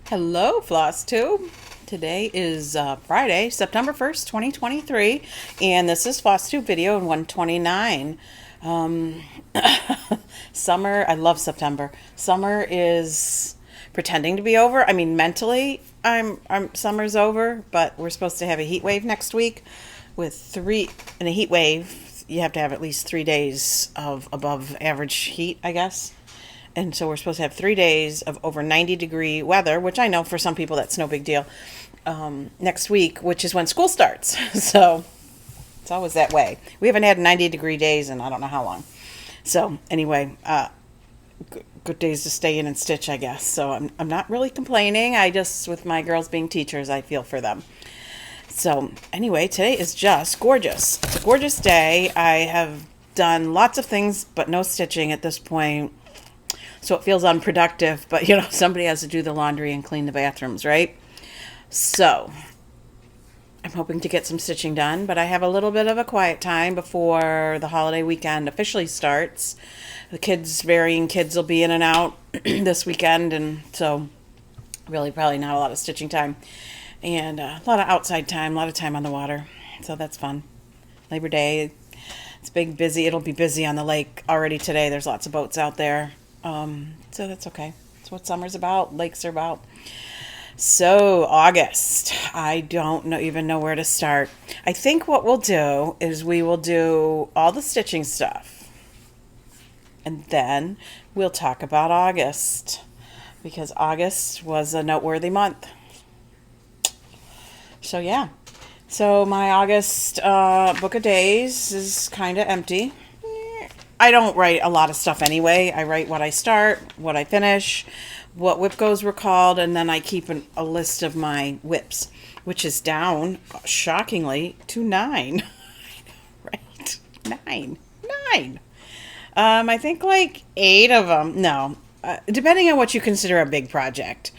Hello, Flosstube. Today is Friday, September 1st, 2023, and this is Flosstube video 129. Um, Summer, I love September. Summer is pretending to be over. I mean, mentally, summer's over, but we're supposed to have a heat wave next week in a heat wave, you have to have at least 3 days of above average heat, I guess. And so we're supposed to have 3 days of over 90-degree weather, which I know for some people that's no big deal, next week, which is when school starts. So it's always that way. We haven't had 90-degree days in I don't know how long. So anyway, good days to stay in and stitch, I guess. So I'm not really complaining. I just, with my girls being teachers, I feel for them. So anyway, today is just gorgeous. It's a gorgeous day. I have done lots of things, but no stitching at this point. So it feels unproductive, but somebody has to do the laundry and clean the bathrooms, right? So I'm hoping to get some stitching done, but I have a little bit of a quiet time before the holiday weekend officially starts. Varying kids will be in and out this weekend, and so really probably not a lot of stitching time. And a lot of outside time, a lot of time on the water. So that's fun. Labor Day, it's busy. It'll be busy on the lake already today. There's lots of boats out there. So that's okay. That's what summer's about. Lakes are about. So August, I don't even know where to start. I think what we'll do is we will do all the stitching stuff. And then we'll talk about August, because August was a noteworthy month. So yeah. So my August book of days is kind of empty. I don't write a lot of stuff anyway. I write what I start, what I finish, what whipgos were called, and then I keep a list of my whips, which is down, shockingly, to 9. Right? 9. 9. I think like 8 of them. No. Depending on what you consider a big project.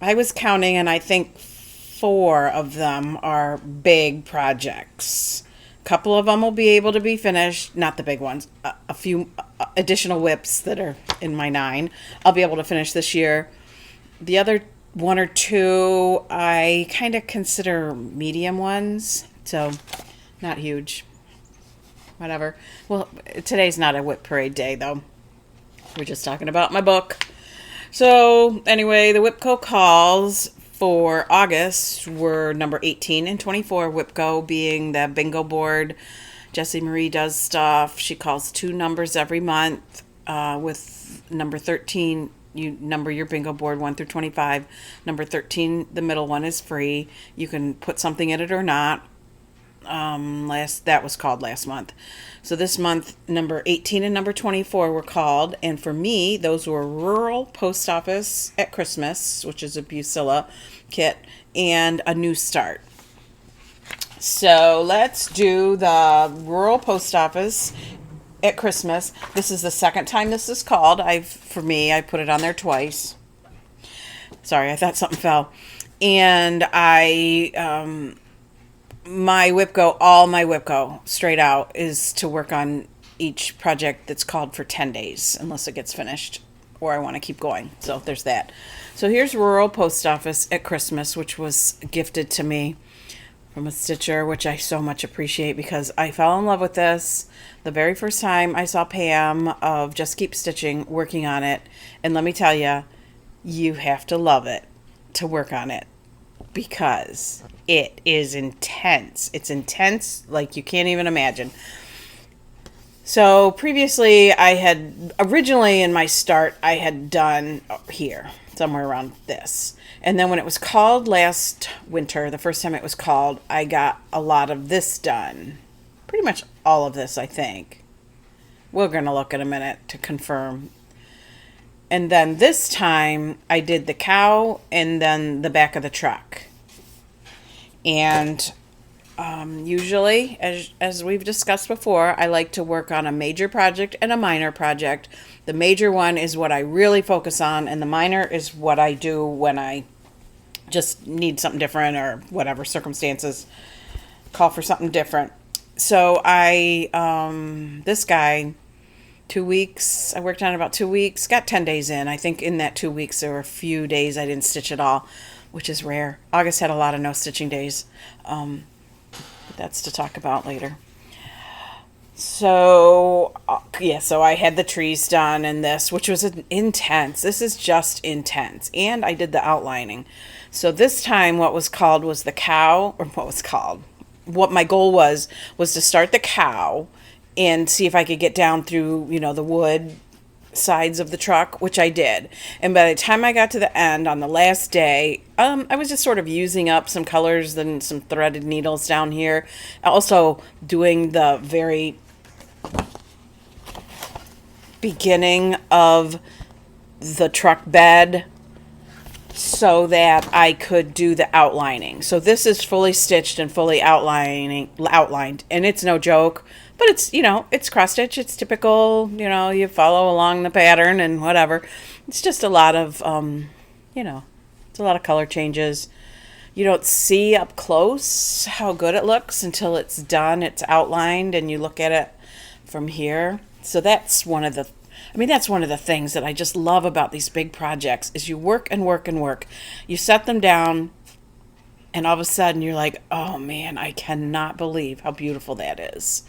I was counting, and I think 4 of them are big projects. Couple of them will be able to be finished, not the big ones. A few additional whips that are in my 9 I'll be able to finish this year. The other 1 or 2 I kind of consider medium ones, so not huge. Whatever. Well, today's not a whip parade day though. We're just talking about my book. So anyway, the whipco calls for August were number 18 and 24, whipgo being the bingo board. Jessie Marie does stuff. She calls 2 numbers every month. With number 13, you number your bingo board 1 through 25. Number 13, the middle one, is free. You can put something in it or not. That was called last month. So this month, number 18 and number 24 were called, and for me, those were Rural Post Office at Christmas, which is a Busilla kit, and a New Start. So let's do the Rural Post Office at Christmas. This is the second time this is called. I put it on there twice. Sorry, I thought something fell. And my whipgo, straight out, is to work on each project that's called for 10 days, unless it gets finished or I want to keep going. So there's that. So here's Rural Post Office at Christmas, which was gifted to me from a stitcher, which I so much appreciate because I fell in love with this the very first time I saw Pam of Just Keep Stitching working on it. And let me tell you, you have to love it to work on it, because it is intense. It's intense like you can't even imagine. So previously originally in my start, I had done here, somewhere around this. And then when it was called last winter, the first time it was called, I got a lot of this done. Pretty much all of this, I think. We're going to look in a minute to confirm. And then this time, I did the cow and then the back of the truck. And usually, as we've discussed before, I like to work on a major project and a minor project. The major one is what I really focus on, and the minor is what I do when I just need something different or whatever circumstances call for something different. So this guy 2 weeks. I worked on it about 2 weeks. Got 10 days in. I think in that 2 weeks there were a few days I didn't stitch at all, which is rare. August had a lot of no stitching days. But that's to talk about later. So, yeah, so I had the trees done and this, which was intense. This is just intense. And I did the outlining. So this time what was called was the cow, or what was called, what my goal was to start the cow and see if I could get down through, the wood sides of the truck, which I did. And by the time I got to the end on the last day, I was just sort of using up some colors and some threaded needles down here. Also doing the very beginning of the truck bed so that I could do the outlining. So this is fully stitched and fully outlined, and it's no joke, but it's, it's cross stitch. It's typical, you follow along the pattern and whatever. It's just a lot of, it's a lot of color changes. You don't see up close how good it looks until it's done. It's outlined and you look at it from here. So that's one of the things that I just love about these big projects is you work and work and work. You set them down and all of a sudden you're like, oh man, I cannot believe how beautiful that is.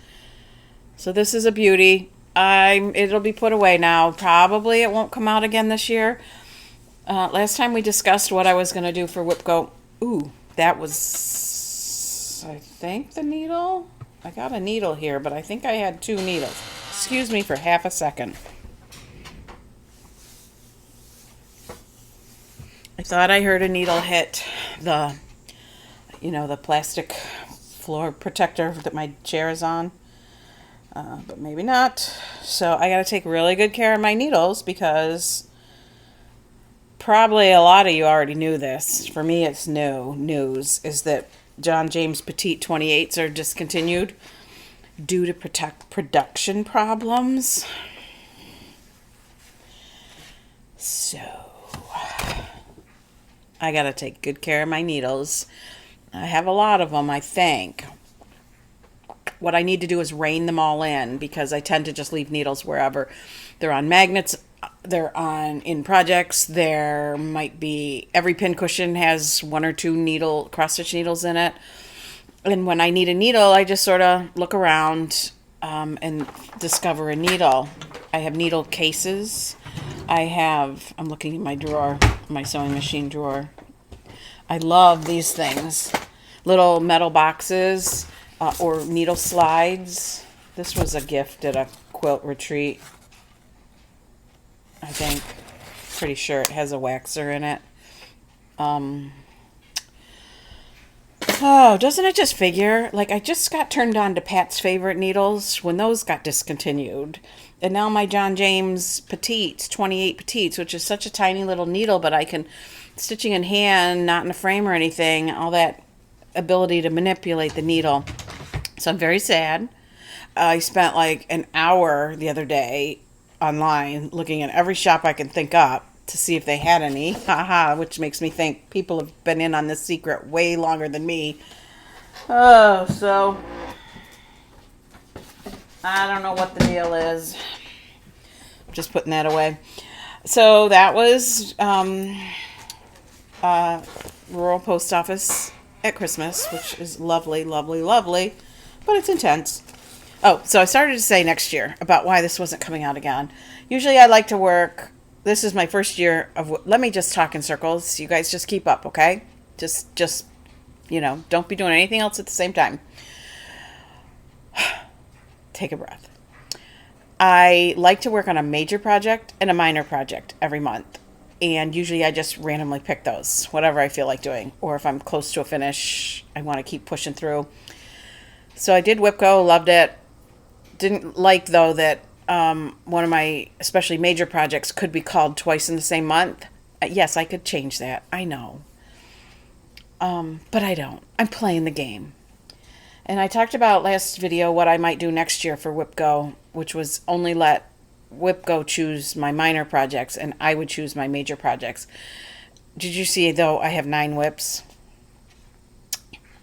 So this is a beauty. It'll be put away now. Probably it won't come out again this year. Last time we discussed what I was going to do for whipgo. Ooh, that was, I think, the needle. I got a needle here, but I think I had 2 needles. Excuse me for half a second. I thought I heard a needle hit the plastic floor protector that my chair is on. But maybe not. So I got to take really good care of my needles because probably a lot of you already knew this. For me, it's news is that John James Petite 28s are discontinued due to production problems. So I got to take good care of my needles. I have a lot of them, I think. What I need to do is rein them all in because I tend to just leave needles wherever. They're on magnets, they're in projects. There might be, every pin cushion has 1 or 2 cross stitch needles in it. And when I need a needle, I just sort of look around and discover a needle. I have needle cases. I'm looking in my drawer, my sewing machine drawer. I love these things. Little metal boxes. Or needle slides. This was a gift at a quilt retreat. I think. Pretty sure it has a waxer in it. Oh, doesn't it just figure? Like, I just got turned on to Pat's Favorite needles when those got discontinued. And now my John James Petites, 28 Petites, which is such a tiny little needle, but I can, stitching in hand, not in a frame or anything, all that ability to manipulate the needle. So I'm very sad. I spent like an hour the other day online looking at every shop I can think up to see if they had any. Haha, which makes me think people have been in on this secret way longer than me. Oh, so I don't know what the deal is. Just putting that away. So that was rural post office at Christmas, which is lovely, lovely, lovely. But it's intense. Oh, so I started to say next year about why this wasn't coming out again. Usually I like to work. This is my first year of... Let me just talk in circles. You guys just keep up, okay? Just don't be doing anything else at the same time. Take a breath. I like to work on a major project and a minor project every month. And usually I just randomly pick those, whatever I feel like doing. Or if I'm close to a finish, I want to keep pushing through. So I did whipgo, loved it. Didn't like, though, that one of my especially major projects could be called twice in the same month. Yes, I could change that. I know. But I don't. I'm playing the game. And I talked about last video what I might do next year for whipgo, which was only let whipgo choose my minor projects and I would choose my major projects. Did you see, though, I have 9 whips?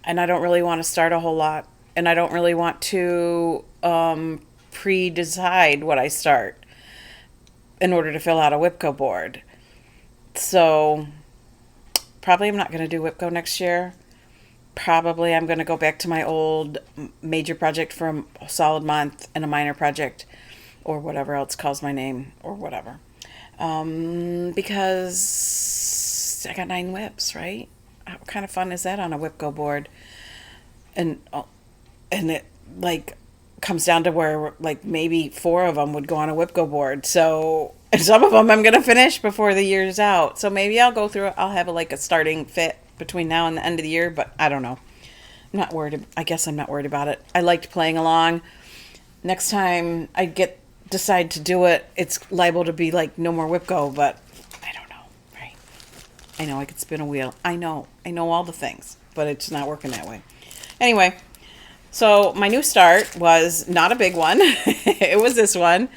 And I don't really want to start a whole lot. And I don't really want to pre-decide what I start in order to fill out a whipgo board. So probably I'm not going to do whipgo next year. Probably I'm going to go back to my old major project for a solid month and a minor project or whatever else calls my name or whatever. Because I got 9 whips, right? What kind of fun is that on a whipgo board? And it like comes down to where like maybe 4 of them would go on a whipgo board. So and some of them I'm going to finish before the year's out. So maybe I'll go through it. I'll have a starting fit between now and the end of the year, but I don't know. I'm not worried. I guess I'm not worried about it. I liked playing along. Next time I decide to do it, it's liable to be like no more whipgo, but I don't know, right? I know I could spin a wheel. I know all the things, but it's not working that way. Anyway, so my new start was not a big one. It was this one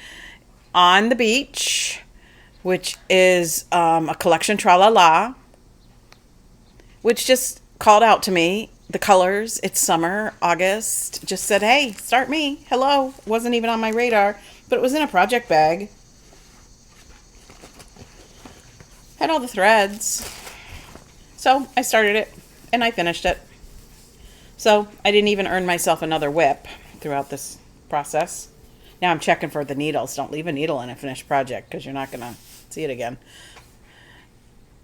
on the beach, which is a collection tra-la-la, which just called out to me. The colors, it's summer, August, just said, hey, start me. Hello. Wasn't even on my radar, but it was in a project bag. Had all the threads. So I started it and I finished it. So I didn't even earn myself another whip throughout this process. Now I'm checking for the needles. Don't leave a needle in a finished project because you're not going to see it again.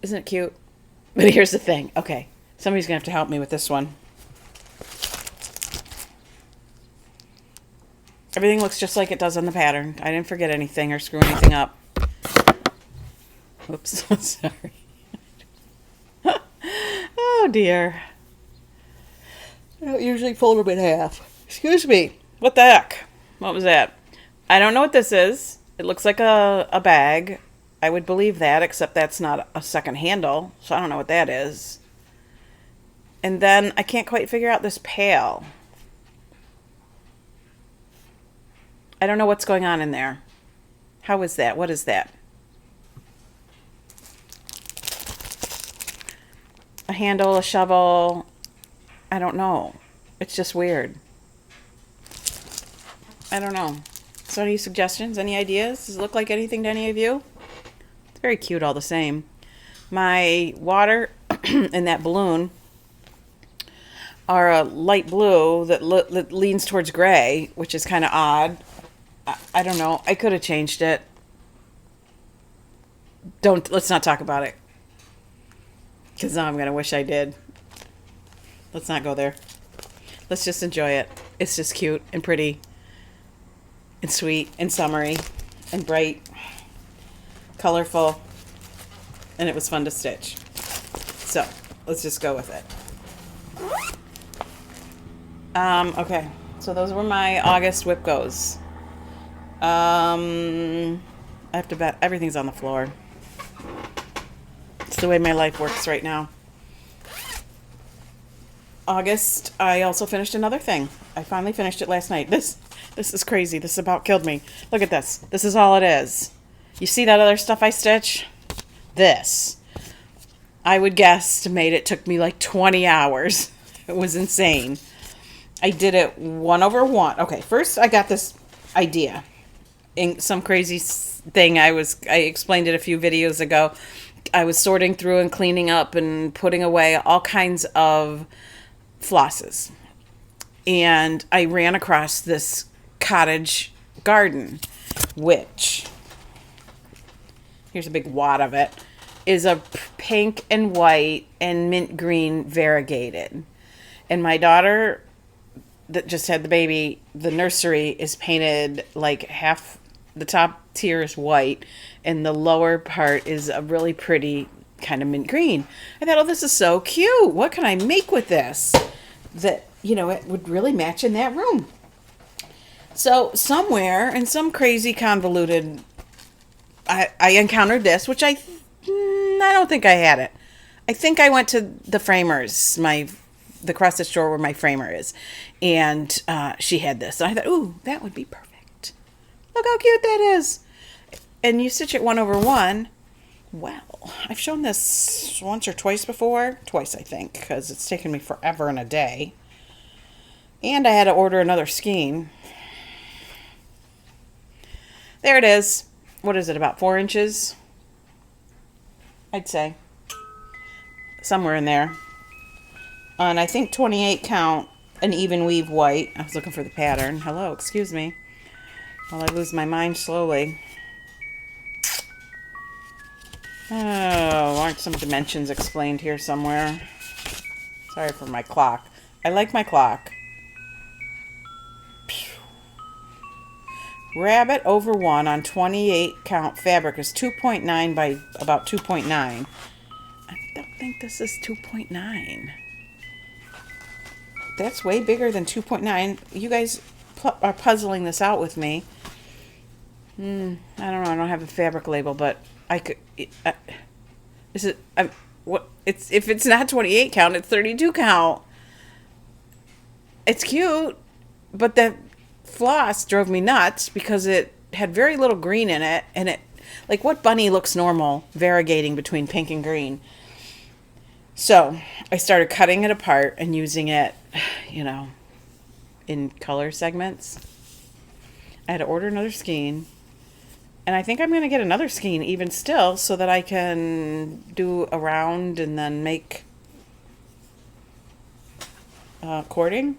Isn't it cute? But here's the thing. Okay. Somebody's going to have to help me with this one. Everything looks just like it does on the pattern. I didn't forget anything or screw anything up. Oops. Sorry. Oh, dear. I don't usually fold them in half. Excuse me. What the heck? What was that? I don't know what this is. It looks like a bag. I would believe that, except that's not a second handle. So I don't know what that is. And then I can't quite figure out this pail. I don't know what's going on in there. How is that? What is that? A handle, a shovel. I don't know. It's just weird. I don't know. So any suggestions? Any ideas? Does it look like anything to any of you? It's very cute all the same. My water in that balloon are a light blue that leans towards gray, which is kind of odd. I don't know. I could have changed it. Let's not talk about it. Because now I'm going to wish I did. Let's not go there. Let's just enjoy it. It's just cute and pretty and sweet and summery and bright, colorful, and it was fun to stitch. So let's just go with it. Okay, so those were my August whipgos. I have to bet everything's on the floor. It's the way my life works right now. August, I also finished another thing. I finally finished it last night. This is crazy. This about killed me. Look at this. This is all it is. You see that other stuff I stitch? This. I would guesstimate it took me like 20 hours. It was insane. I did it 1/1. Okay, first I got this idea. In some crazy thing I explained it a few videos ago. I was sorting through and cleaning up and putting away all kinds of flosses. And I ran across this cottage garden, which, here's a big wad of it, is a pink and white and mint green variegated. And my daughter that just had the baby, the nursery is painted like half, the top tier is white and the lower part is a really pretty kind of mint green. I thought, oh, this is so cute. What can I make with this that, it would really match in that room? So somewhere in some crazy convoluted, I encountered this, which I don't think I had it. I think I went to the framers, the cross stitch store where my framer is, and she had this. And I thought, ooh, that would be perfect. Look how cute that is. And you stitch it 1/1. Well, I've shown this once or twice before. Twice, I think, because it's taken me forever and a day. And I had to order another skein. There it is. What is it, about 4 inches? I'd say. Somewhere in there. And I think 28 count, an even weave white. I was looking for the pattern. Hello, excuse me. While I lose my mind slowly. Oh, aren't some dimensions explained here somewhere? Sorry for my clock. I like my clock. Rabbit over 1 on 28 count fabric is 2.9 by about 2.9. I don't think this is 2.9. That's way bigger than 2.9. You guys are puzzling this out with me. I don't know. I don't have a fabric label, but I could. Is it? What? It's, if it's not 28 count, it's 32 count. It's cute, but the floss drove me nuts because it had very little green in it, and it, like, what bunny looks normal variegating between pink and green? So I started cutting it apart and using it, you know, in color segments. I had to order another skein. And I think I'm going to get another skein even still so that I can do a round and then make cording.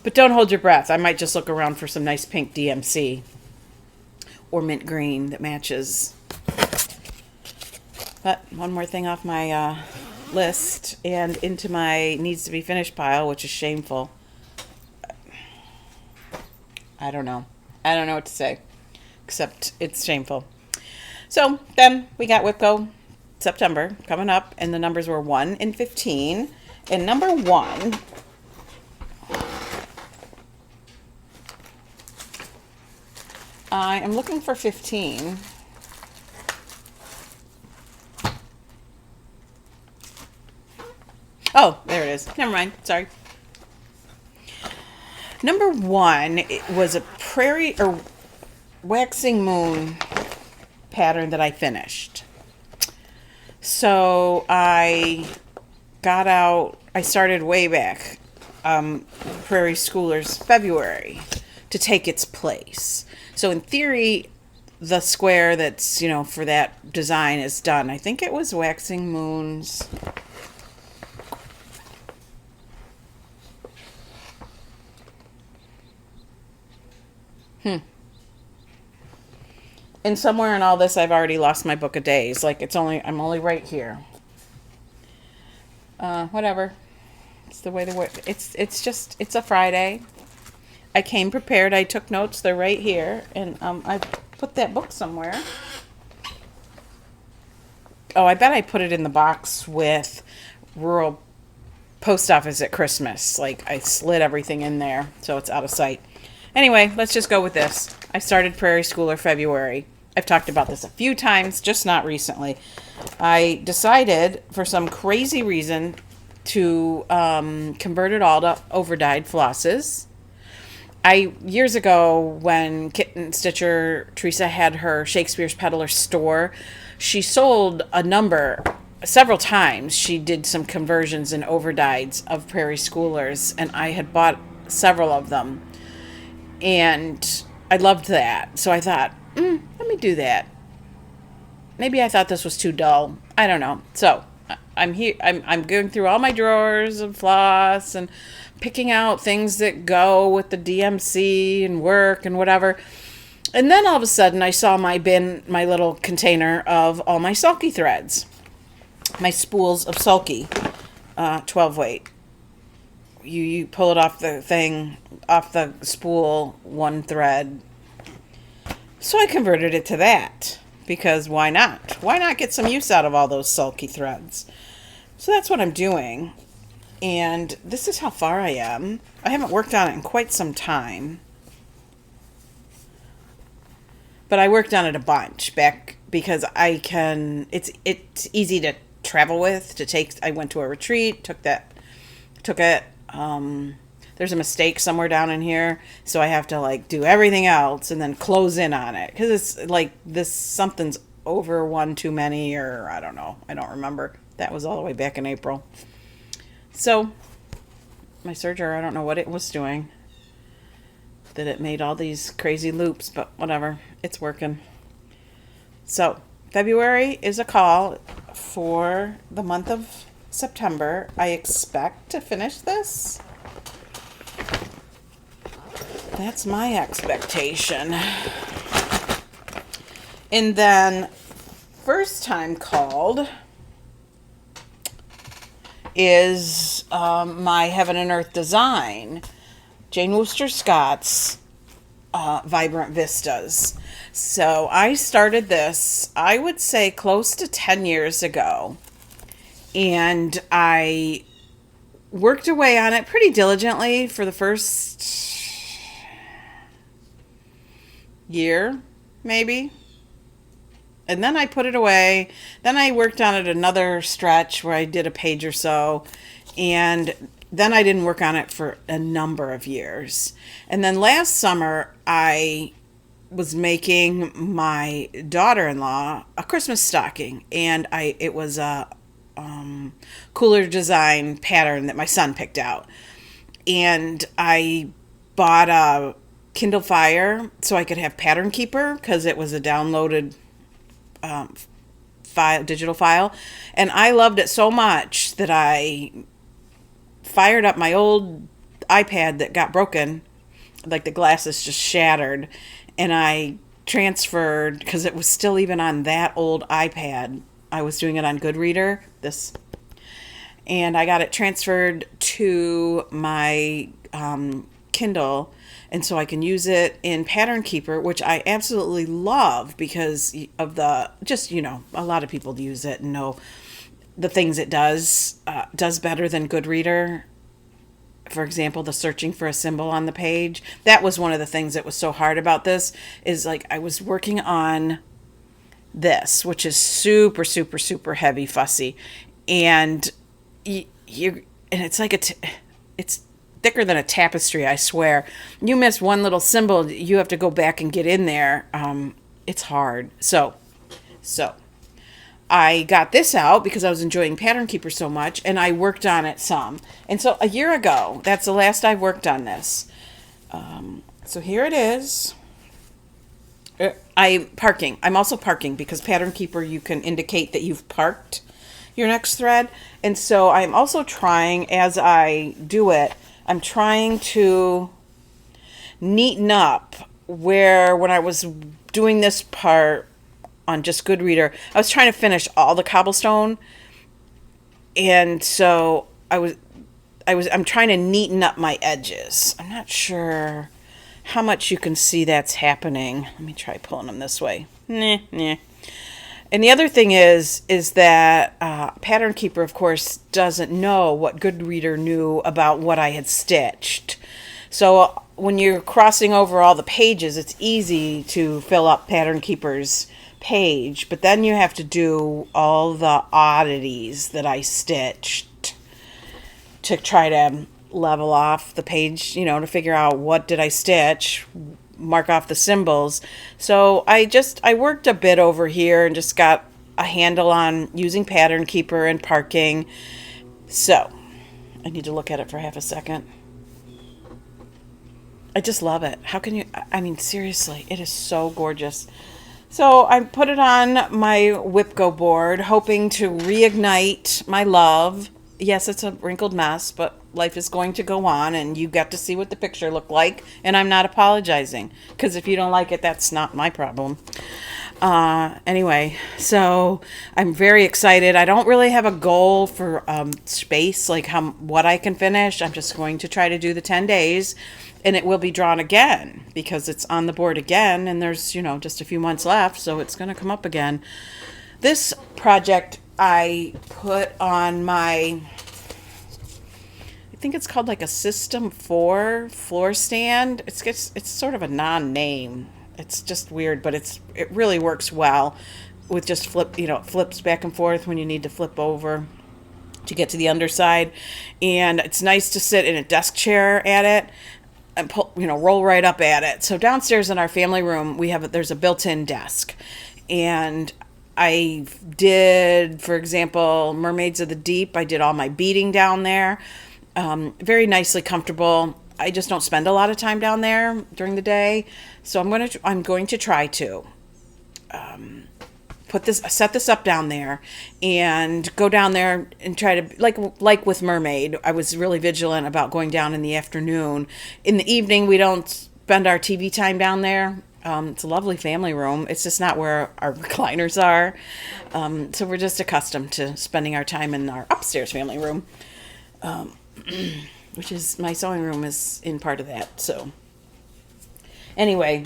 But don't hold your breath. I might just look around for some nice pink DMC or mint green that matches. But one more thing off my list and into my needs to be finished pile, which is shameful. I don't know. I don't know what to say. Except it's shameful. So then we got whipgo September coming up, and the numbers were 1 and 15. And number 1, I am looking for 15. Oh, there it is. Never mind. Sorry. Number 1, it was a prairie or waxing moon pattern that I finished. So I started way back, Prairie Schoolers February, to take its place. So in theory, the square that's, you know, for that design is done. I think it was Waxing Moon's. And somewhere in all this, I've already lost my book of days. Like, I'm only right here. Whatever. It's the way it's a Friday. I came prepared. I took notes. They're right here. And I put that book somewhere. Oh, I bet I put it in the box with rural post office at Christmas. Like, I slid everything in there so it's out of sight. Anyway, let's just go with this. I started Prairie Schooler February. I've talked about this a few times, just not recently. I decided, for some crazy reason, to convert it all to over-dyed flosses. Years ago, when Kitten Stitcher Teresa had her Shakespeare's Peddler store, she sold several times. She did some conversions and overdyes of Prairie Schoolers, and I had bought several of them. And I loved that. So I thought, let me do that. Maybe I thought this was too dull. I don't know. So I'm here. I'm going through all my drawers of floss and picking out things that go with the DMC and work and whatever. And then all of a sudden I saw my little container of all my sulky threads. My spools of sulky, 12 weight. You pull it off the spool, one thread. So I converted it to that, because why not? Why not get some use out of all those sulky threads? So that's what I'm doing. And this is how far I am. I haven't worked on it in quite some time. But I worked on it a bunch back because it's easy to travel with, I went to a retreat, took it. There's a mistake somewhere down in here, so I have to like do everything else and then close in on it, because it's like something's over one too many, or I don't know. I don't remember. That was all the way back in April. So my serger, I don't know what it was doing. that it made all these crazy loops, but whatever, it's working. So February is a call for the month of September. I expect to finish this. That's my expectation. And then first time called is my Heaven and Earth design, Jane Wooster Scott's Vibrant Vistas. So I started this, I would say, close to 10 years ago. And I worked away on it pretty diligently for the first year, maybe. And then I put it away. Then I worked on it another stretch where I did a page or so. And then I didn't work on it for a number of years. And then last summer, I was making my daughter-in-law a Christmas stocking. And it was a cooler design pattern that my son picked out. And I bought a Kindle Fire so I could have Pattern Keeper because it was a downloaded digital file, and I loved it so much that I fired up my old iPad that got broken, like the glasses just shattered, and I transferred, because it was still even on that old iPad. I was doing it on Goodreader, and I got it transferred to my Kindle. And so I can use it in Pattern Keeper, which I absolutely love because of a lot of people use it and know the things it does better than Goodreader. For example, the searching for a symbol on the page. That was one of the things that was so hard about this, is like I was working on this, which is super, super, super heavy, fussy. And it's like it's thicker than a tapestry, I swear. You miss one little symbol, you have to go back and get in there. It's hard. So I got this out because I was enjoying Pattern Keeper so much, and I worked on it some. And so a year ago, that's the last I've worked on this. So here it is. I'm also parking because Pattern Keeper, you can indicate that you've parked your next thread. And so I'm also trying, as I do it, I'm trying to neaten up where when I was doing this part on just Goodreader, I was trying to finish all the cobblestone. And so I'm trying to neaten up my edges. I'm not sure how much you can see that's happening. Let me try pulling them this way. Nah. And the other thing is that Pattern Keeper, of course, doesn't know what Goodreader knew about what I had stitched. So when you're crossing over all the pages, it's easy to fill up Pattern Keeper's page. But then you have to do all the oddities that I stitched to try to level off the page, to figure out what did I stitch, mark off the symbols. So I worked a bit over here and just got a handle on using Pattern Keeper and parking. So I need to look at it for half a second. I just love it. How can you, seriously, it is so gorgeous. So I put it on my whipgo board, hoping to reignite my love. Yes, it's a wrinkled mess, but life is going to go on, and you got to see what the picture looked like, and I'm not apologizing, because if you don't like it, that's not my problem. Anyway, so I'm very excited. I don't really have a goal for space, like what I can finish. I'm just going to try to do the 10 days, and it will be drawn again, because it's on the board again, and there's, just a few months left, so it's going to come up again. This project I put on my, I think it's called like a System 4 floor stand. It's sort of a non-name. It's just weird, but it really works well with just it flips back and forth when you need to flip over to get to the underside. And it's nice to sit in a desk chair at it and roll right up at it. So downstairs in our family room, there's a built-in desk. And I did, for example, Mermaids of the Deep. I did all my beading down there. Very nicely comfortable. I just don't spend a lot of time down there during the day. So I'm going to try to set this up down there and go down there and try to, like with Mermaid, I was really vigilant about going down in the afternoon. In the evening, we don't spend our TV time down there. It's a lovely family room. It's just not where our recliners are. So we're just accustomed to spending our time in our upstairs family room, which is, my sewing room is in part of that. So anyway,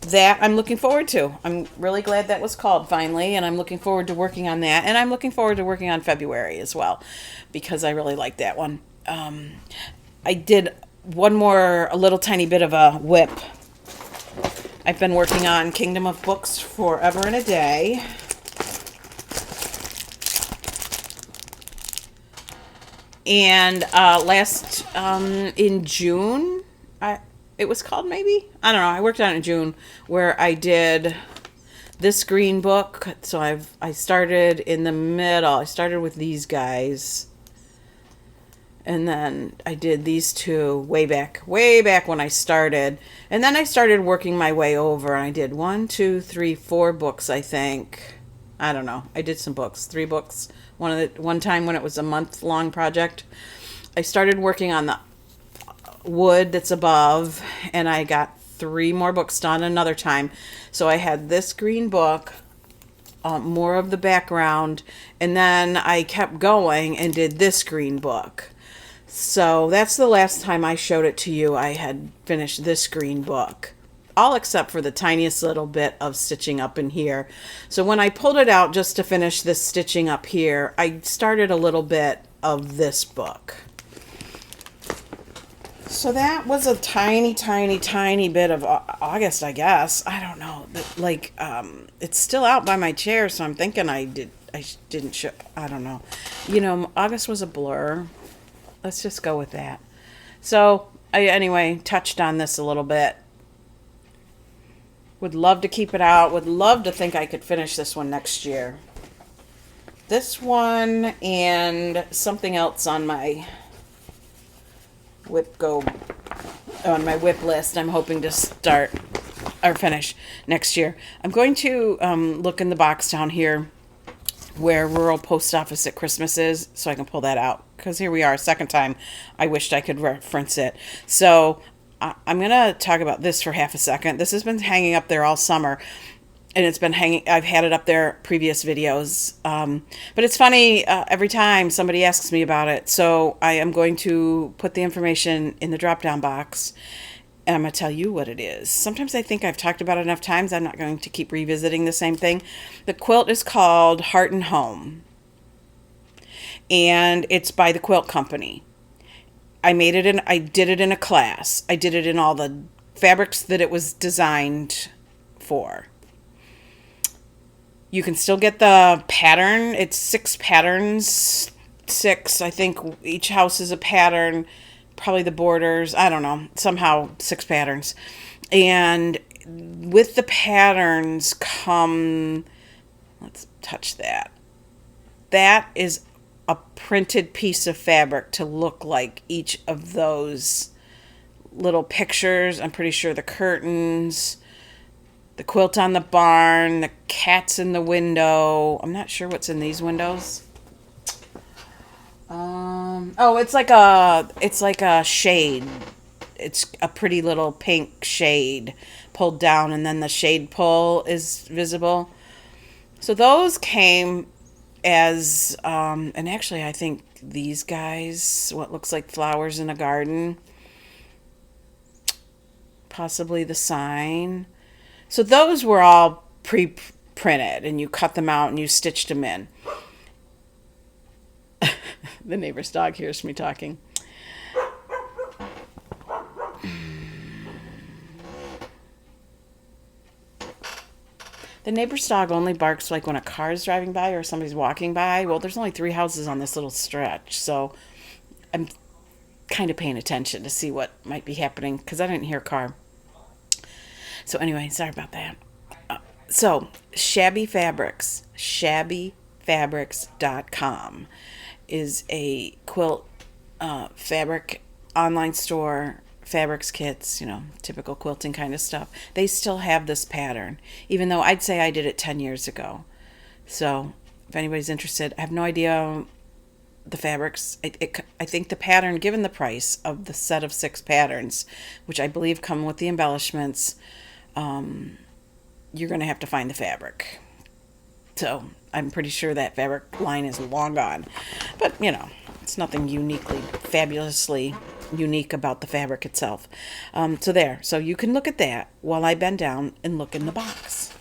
that I'm looking forward to. I'm really glad that was called finally, and I'm looking forward to working on that. And I'm looking forward to working on February as well, because I really like that one. I did a little tiny bit of a whip. I've been working on Kingdom of Books forever and a day. And last in June, it was called, maybe? I don't know. I worked on it in June, where I did this green book. So I started in the middle. I started with these guys. And then I did these two way back when I started. And then I started working my way over. And I did 4 books, I think. I don't know. I did some books, 3 books. One time when it was a month-long project, I started working on the wood that's above, and I got 3 more books done another time. So I had this green book, more of the background, and then I kept going and did this green book. So that's the last time I showed it to you. I had finished this green book, all except for the tiniest little bit of stitching up in here. So when I pulled it out just to finish this stitching up here, I started a little bit of this book. So that was a tiny bit of August, I guess. I don't know. It's still out by my chair, so I'm thinking I didn't show. I don't know. August was a blur. Let's just go with that. So I, anyway, touched on this a little bit. Would love to keep it out. Would love to think I could finish this one next year. This one and something else on my whip list I'm hoping to start or finish next year. I'm going to look in the box down here where Rural Post Office at Christmas is, so I can pull that out, because here we are, second time I wished I could reference it. So I'm going to talk about this for half a second. This has been hanging up there all summer, and it's been hanging. I've had it up there previous videos, but it's funny, every time somebody asks me about it. So I am going to put the information in the drop-down box, and I'm going to tell you what it is. Sometimes I think I've talked about it enough times, I'm not going to keep revisiting the same thing. The quilt is called Heart and Home, and it's by the Quilt Company. I did it in a class. I did it in all the fabrics that it was designed for. You can still get the pattern. It's 6 patterns. 6, I think each house is a pattern. Probably the borders. I don't know. Somehow 6 patterns. And with the patterns come, let's touch that. That is a printed piece of fabric to look like each of those little pictures. I'm pretty sure the curtains, the quilt on the barn, the cats in the window. I'm not sure what's in these windows. It's like a shade. It's a pretty little pink shade pulled down, and then the shade pull is visible. So those came as, and actually I think these guys, what looks like flowers in a garden, possibly the sign. So those were all pre-printed, and you cut them out and you stitched them in. The neighbor's dog hears me talking. The neighbor's dog only barks like when a car is driving by or somebody's walking by. Well, there's only 3 houses on this little stretch, so I'm kind of paying attention to see what might be happening, because I didn't hear a car. So anyway, sorry about that. So Shabby Fabrics, shabbyfabrics.com is a quilt fabric online store fabrics kits, you know, typical quilting kind of stuff, they still have this pattern, even though I'd say I did it 10 years ago. So if anybody's interested, I have no idea the fabrics. I think the pattern, given the price of the set of 6 patterns, which I believe come with the embellishments, you're going to have to find the fabric. So I'm pretty sure that fabric line is long gone. But, you know, it's nothing uniquely, fabulously unique about the fabric itself. So there. So you can look at that while I bend down and look in the box.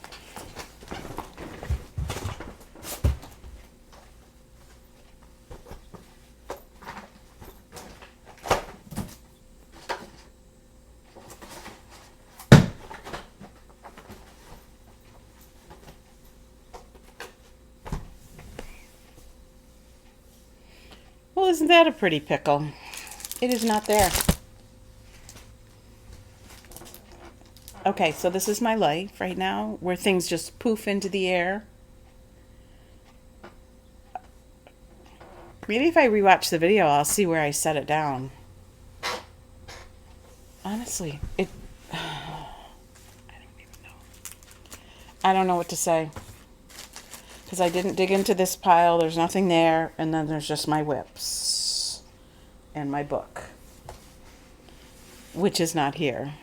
Well, isn't that a pretty pickle? It is not there. Okay, so this is my life right now, where things just poof into the air. Maybe if I rewatch the video, I'll see where I set it down. Honestly, I don't even know. I don't know what to say. Because I didn't dig into this pile. There's nothing there. And then there's just my whips and my book, which is not here.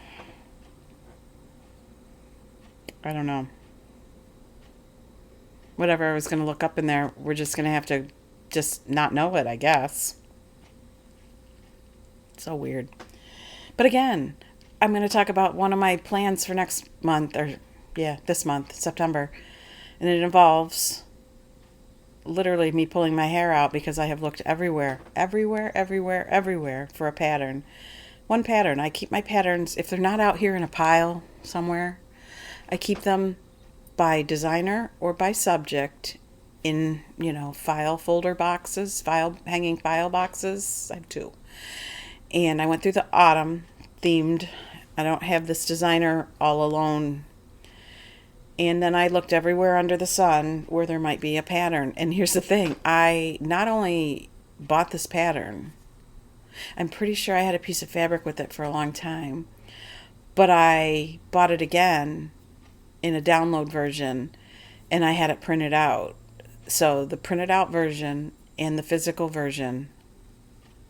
I don't know. Whatever I was going to look up in there, we're just going to have to just not know it, I guess. So weird. But again, I'm going to talk about one of my plans for next month, or yeah, this month, September. And it involves literally me pulling my hair out because I have looked everywhere for a pattern. One pattern. I keep my patterns, if they're not out here in a pile somewhere, I keep them by designer or by subject in, you know, file folder boxes, hanging file boxes. I have 2. And I went through the autumn themed. I don't have this designer all alone. And then I looked everywhere under the sun where there might be a pattern. And here's the thing. I not only bought this pattern, I'm pretty sure I had a piece of fabric with it for a long time, but I bought it again in a download version, and I had it printed out. So the printed out version and the physical version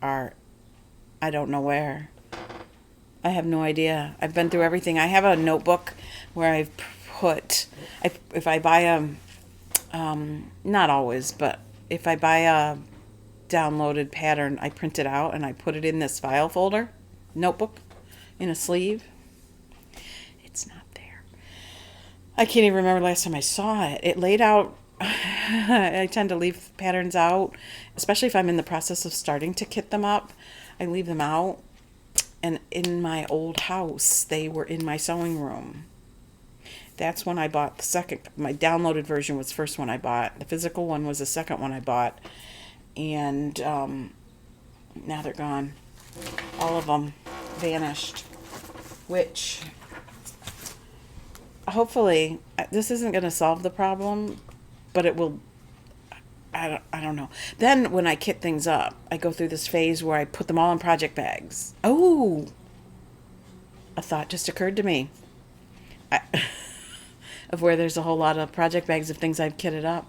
are, I don't know where. I have no idea. I've been through everything. I have a notebook where I've if I buy not always, but if I buy a downloaded pattern, I print it out and I put it in this file folder, notebook, in a sleeve. It's not there. I can't even remember last time I saw it. It laid out. I tend to leave patterns out, especially if I'm in the process of starting to kit them up. I leave them out. And in my old house, they were in my sewing room. That's when I bought the second. My downloaded version was the first one I bought. The physical one was the second one I bought. And now they're gone. All of them vanished. Which, hopefully, this isn't going to solve the problem, but it will. I don't know. Then when I kit things up, I go through this phase where I put them all in project bags. Oh! A thought just occurred to me. Of where there's a whole lot of project bags of things I've kitted up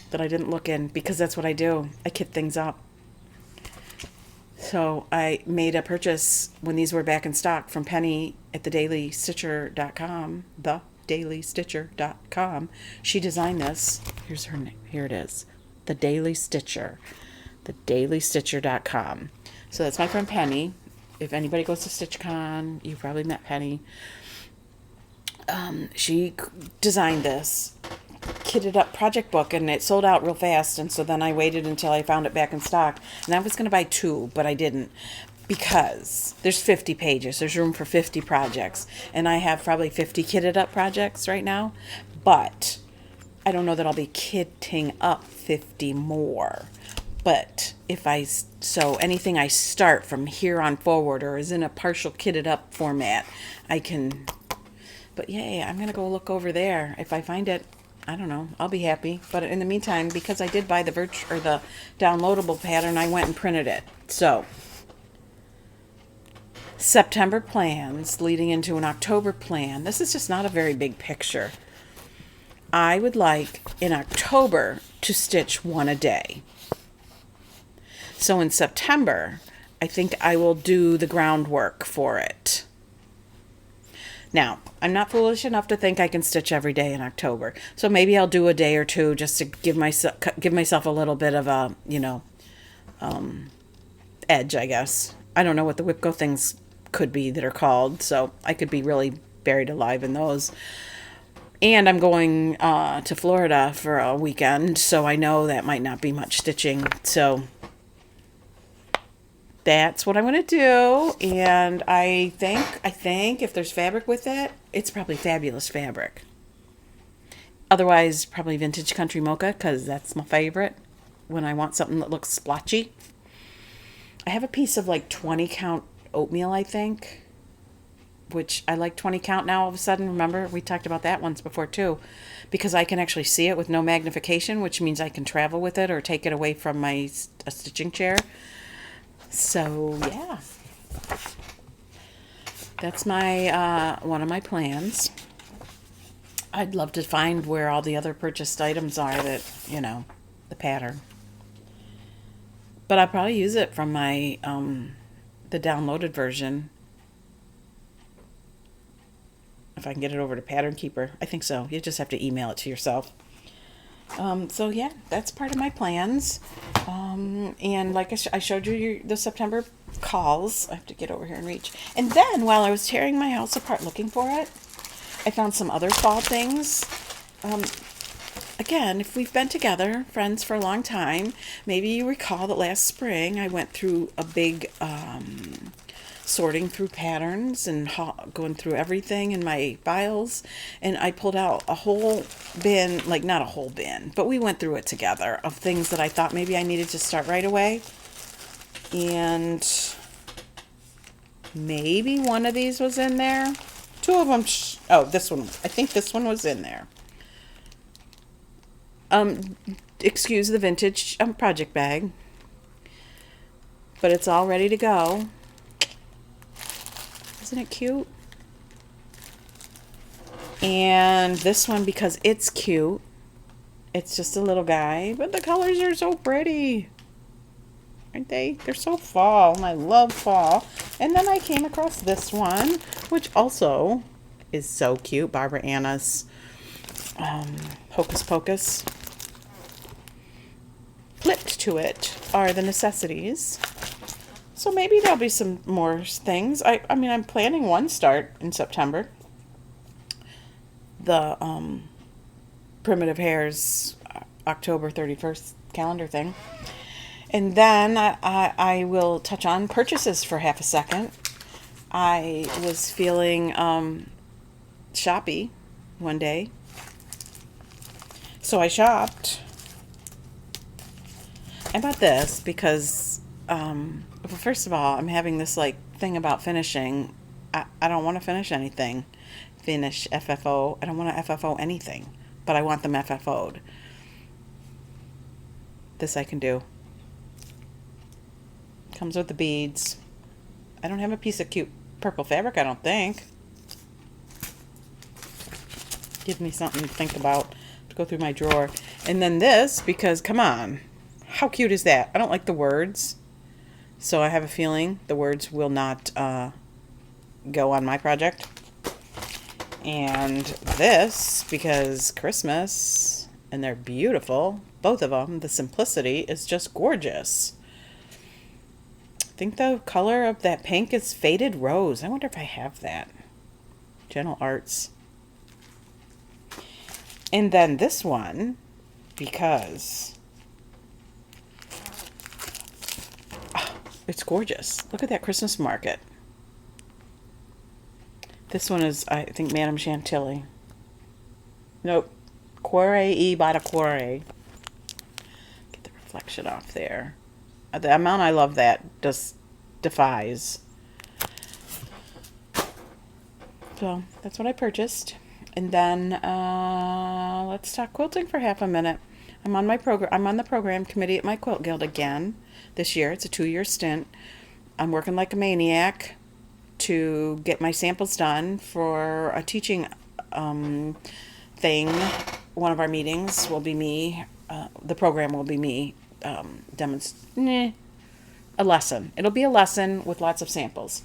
that I didn't look in, because that's what I do. I kit things up. So I made a purchase when these were back in stock from Penny at thedailystitcher.com. thedailystitcher.com. She designed this. Here's her name. Here it is. The Daily Stitcher. thedailystitcher.com. So that's my friend Penny. If anybody goes to StitchCon, you probably met Penny. She designed this kitted up project book, and it sold out real fast, and so then I waited until I found it back in stock, and I was going to buy 2, but I didn't, because there's 50 pages. There's room for 50 projects, and I have probably 50 kitted up projects right now, but I don't know that I'll be kitting up 50 more. But if so anything I start from here on forward or is in a partial kitted up format, I can. But yeah, I'm going to go look over there. If I find it, I don't know, I'll be happy. But in the meantime, because I did buy the downloadable pattern, I went and printed it. So September plans leading into an October plan. This is just not a very big picture. I would like in October to stitch one a day. So in September, I think I will do the groundwork for it. Now, I'm not foolish enough to think I can stitch every day in October. So maybe I'll do a day or two just to give myself a little bit of a, edge, I guess. I don't know what the whipgo things could be that are called, so I could be really buried alive in those. And I'm going to Florida for a weekend, so I know that might not be much stitching. So that's what I'm going to do. And I think if there's fabric with it, it's probably fabulous fabric. Otherwise, probably vintage country mocha, because that's my favorite when I want something that looks splotchy. I have a piece of like 20 count oatmeal, I think, which I like 20 count now all of a sudden. Remember, we talked about that once before too, because I can actually see it with no magnification, which means I can travel with it or take it away from a stitching chair. So yeah, that's my one of my plans. I'd love to find where all the other purchased items are that, the pattern. But I'll probably use it from my the downloaded version. If I can get it over to Pattern Keeper. I think so. You just have to email it to yourself. So yeah, that's part of my plans. And like I showed you the September calls. I have to get over here and reach. And then while I was tearing my house apart looking for it, I found some other fall things. Again, if we've been together, friends for a long time, maybe you recall that last spring I went through a big sorting through patterns and going through everything in my files, and I pulled out a whole bin, like not a whole bin, but we went through it together of things that I thought maybe I needed to start right away. And maybe one of these was in there. Two of them, this one, I think this one was in there. Excuse the vintage project bag, but it's all ready to go. Isn't it cute? And this one, because it's cute, it's just a little guy, but the colors are so pretty, aren't they? They're so fall, and I love fall. And then I came across this one, which also is so cute. Barbara Anna's Hocus Pocus. Flipped to it are the necessities. So maybe there'll be some more things. I mean, I'm planning one start in September. The Primitive Hairs October 31st calendar thing. And then I will touch on purchases for half a second. I was feeling shoppy one day. So I shopped. I bought this because, well, first of all, I'm having this like thing about finishing. I don't want to finish anything. Finish FFO. I don't want to FFO anything, but I want them FFO'd. This I can do. Comes with the beads. I don't have a piece of cute purple fabric, I don't think. Give me something to think about, to go through my drawer. And then this, because come on. How cute is that? I don't like the words, so I have a feeling the words will not go on my project. And this, because Christmas, and they're beautiful, both of them. The simplicity is just gorgeous. I think the color of that pink is Faded Rose. I wonder if I have that. Gentle Arts. And then this one, because it's gorgeous. Look at that Christmas market. This one is, I think, Madame Chantilly. Nope. Cuore e Bada Cuore. Get the reflection off there. The amount I love that just defies. So that's what I purchased. And then let's talk quilting for half a minute. I'm on the program committee at my quilt guild again this year. It's a 2-year stint. I'm working like a maniac to get my samples done for a teaching thing. One of our meetings will be me. The program will be me a lesson. It'll be a lesson with lots of samples.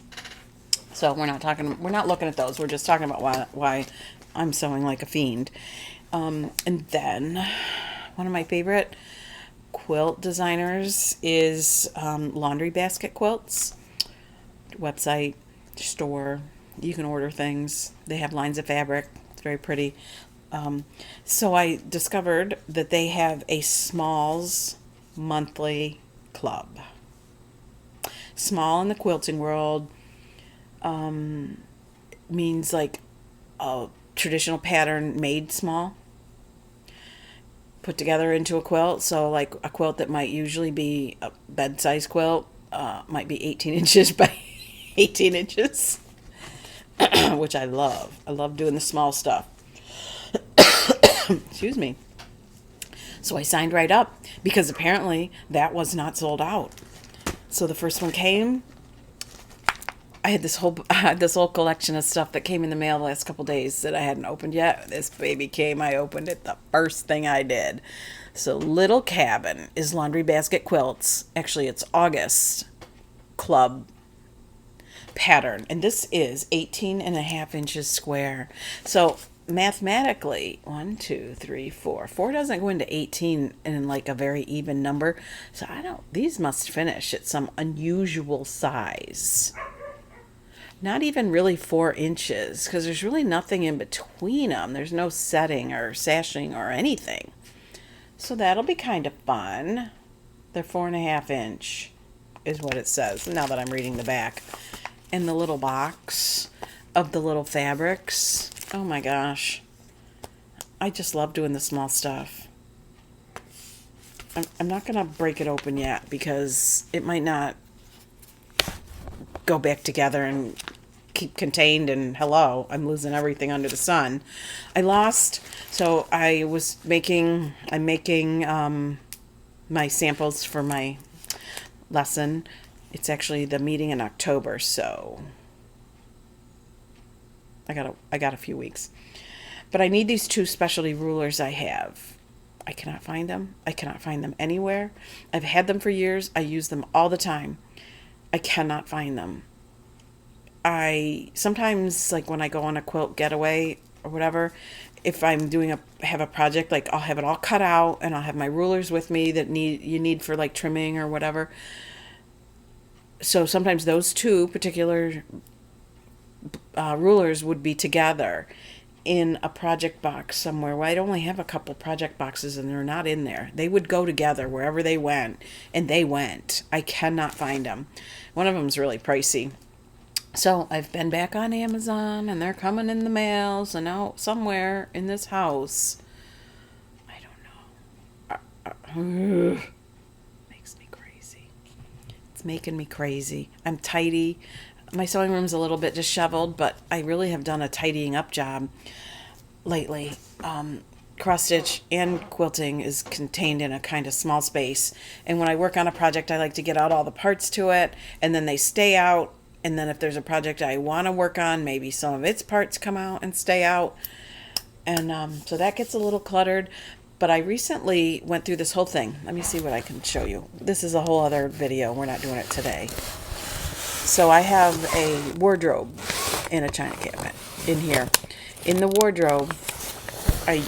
So we're not looking at those. We're just talking about why I'm sewing like a fiend. And then one of my favorite quilt designers is Laundry Basket Quilts. Website, store, you can order things. They have lines of fabric. It's very pretty. So I discovered that they have a Smalls monthly club. Small in the quilting world means like a traditional pattern made small, put together into a quilt. So like a quilt that might usually be a bed size quilt might be 18 inches by 18 inches, which I love. I love doing the small stuff. Excuse me. So I signed right up because apparently that was not sold out. So the first one came. I had this whole collection of stuff that came in the mail the last couple days that I hadn't opened yet. This baby came. I opened it the first thing I did. So Little Cabin is Laundry Basket Quilts. Actually, it's August club pattern, and this is 18 and a half inches square. So mathematically, 1, 2, 3, 4 doesn't go into 18 in like a very even number. So these must finish at some unusual size. Not even really 4 inches, because there's really nothing in between them. There's no setting or sashing or anything. So that'll be kind of fun. They're 4.5 inch is what it says now that I'm reading the back. And the little box of the little fabrics. Oh my gosh. I just love doing the small stuff. I'm not going to break it open yet because it might not go back together and keep contained, and hello, I'm losing everything under the sun. I'm making my samples for my lesson. It's actually the meeting in October, so I got a few weeks. But I need these 2 specialty rulers I have. I cannot find them. I cannot find them anywhere. I've had them for years. I use them all the time. I cannot find them. I sometimes, like when I go on a quilt getaway or whatever, if I'm have a project, like I'll have it all cut out and I'll have my rulers with me that you need for like trimming or whatever. So sometimes those 2 particular rulers would be together in a project box somewhere. Well, I'd only have a couple project boxes and they're not in there. They would go together wherever they went, and they went. I cannot find them. One of them's really pricey. So I've been back on Amazon and they're coming in the mail. So now somewhere in this house, I don't know. Makes me crazy. It's making me crazy. I'm tidy. My sewing room's a little bit disheveled, but I really have done a tidying up job lately. Cross stitch and quilting is contained in a kind of small space. And when I work on a project, I like to get out all the parts to it, and then they stay out. And then if there's a project I want to work on, maybe some of its parts come out and stay out. And so that gets a little cluttered. But I recently went through this whole thing. Let me see what I can show you. This is a whole other video. We're not doing it today. So I have a wardrobe in a china cabinet in here. In the wardrobe, I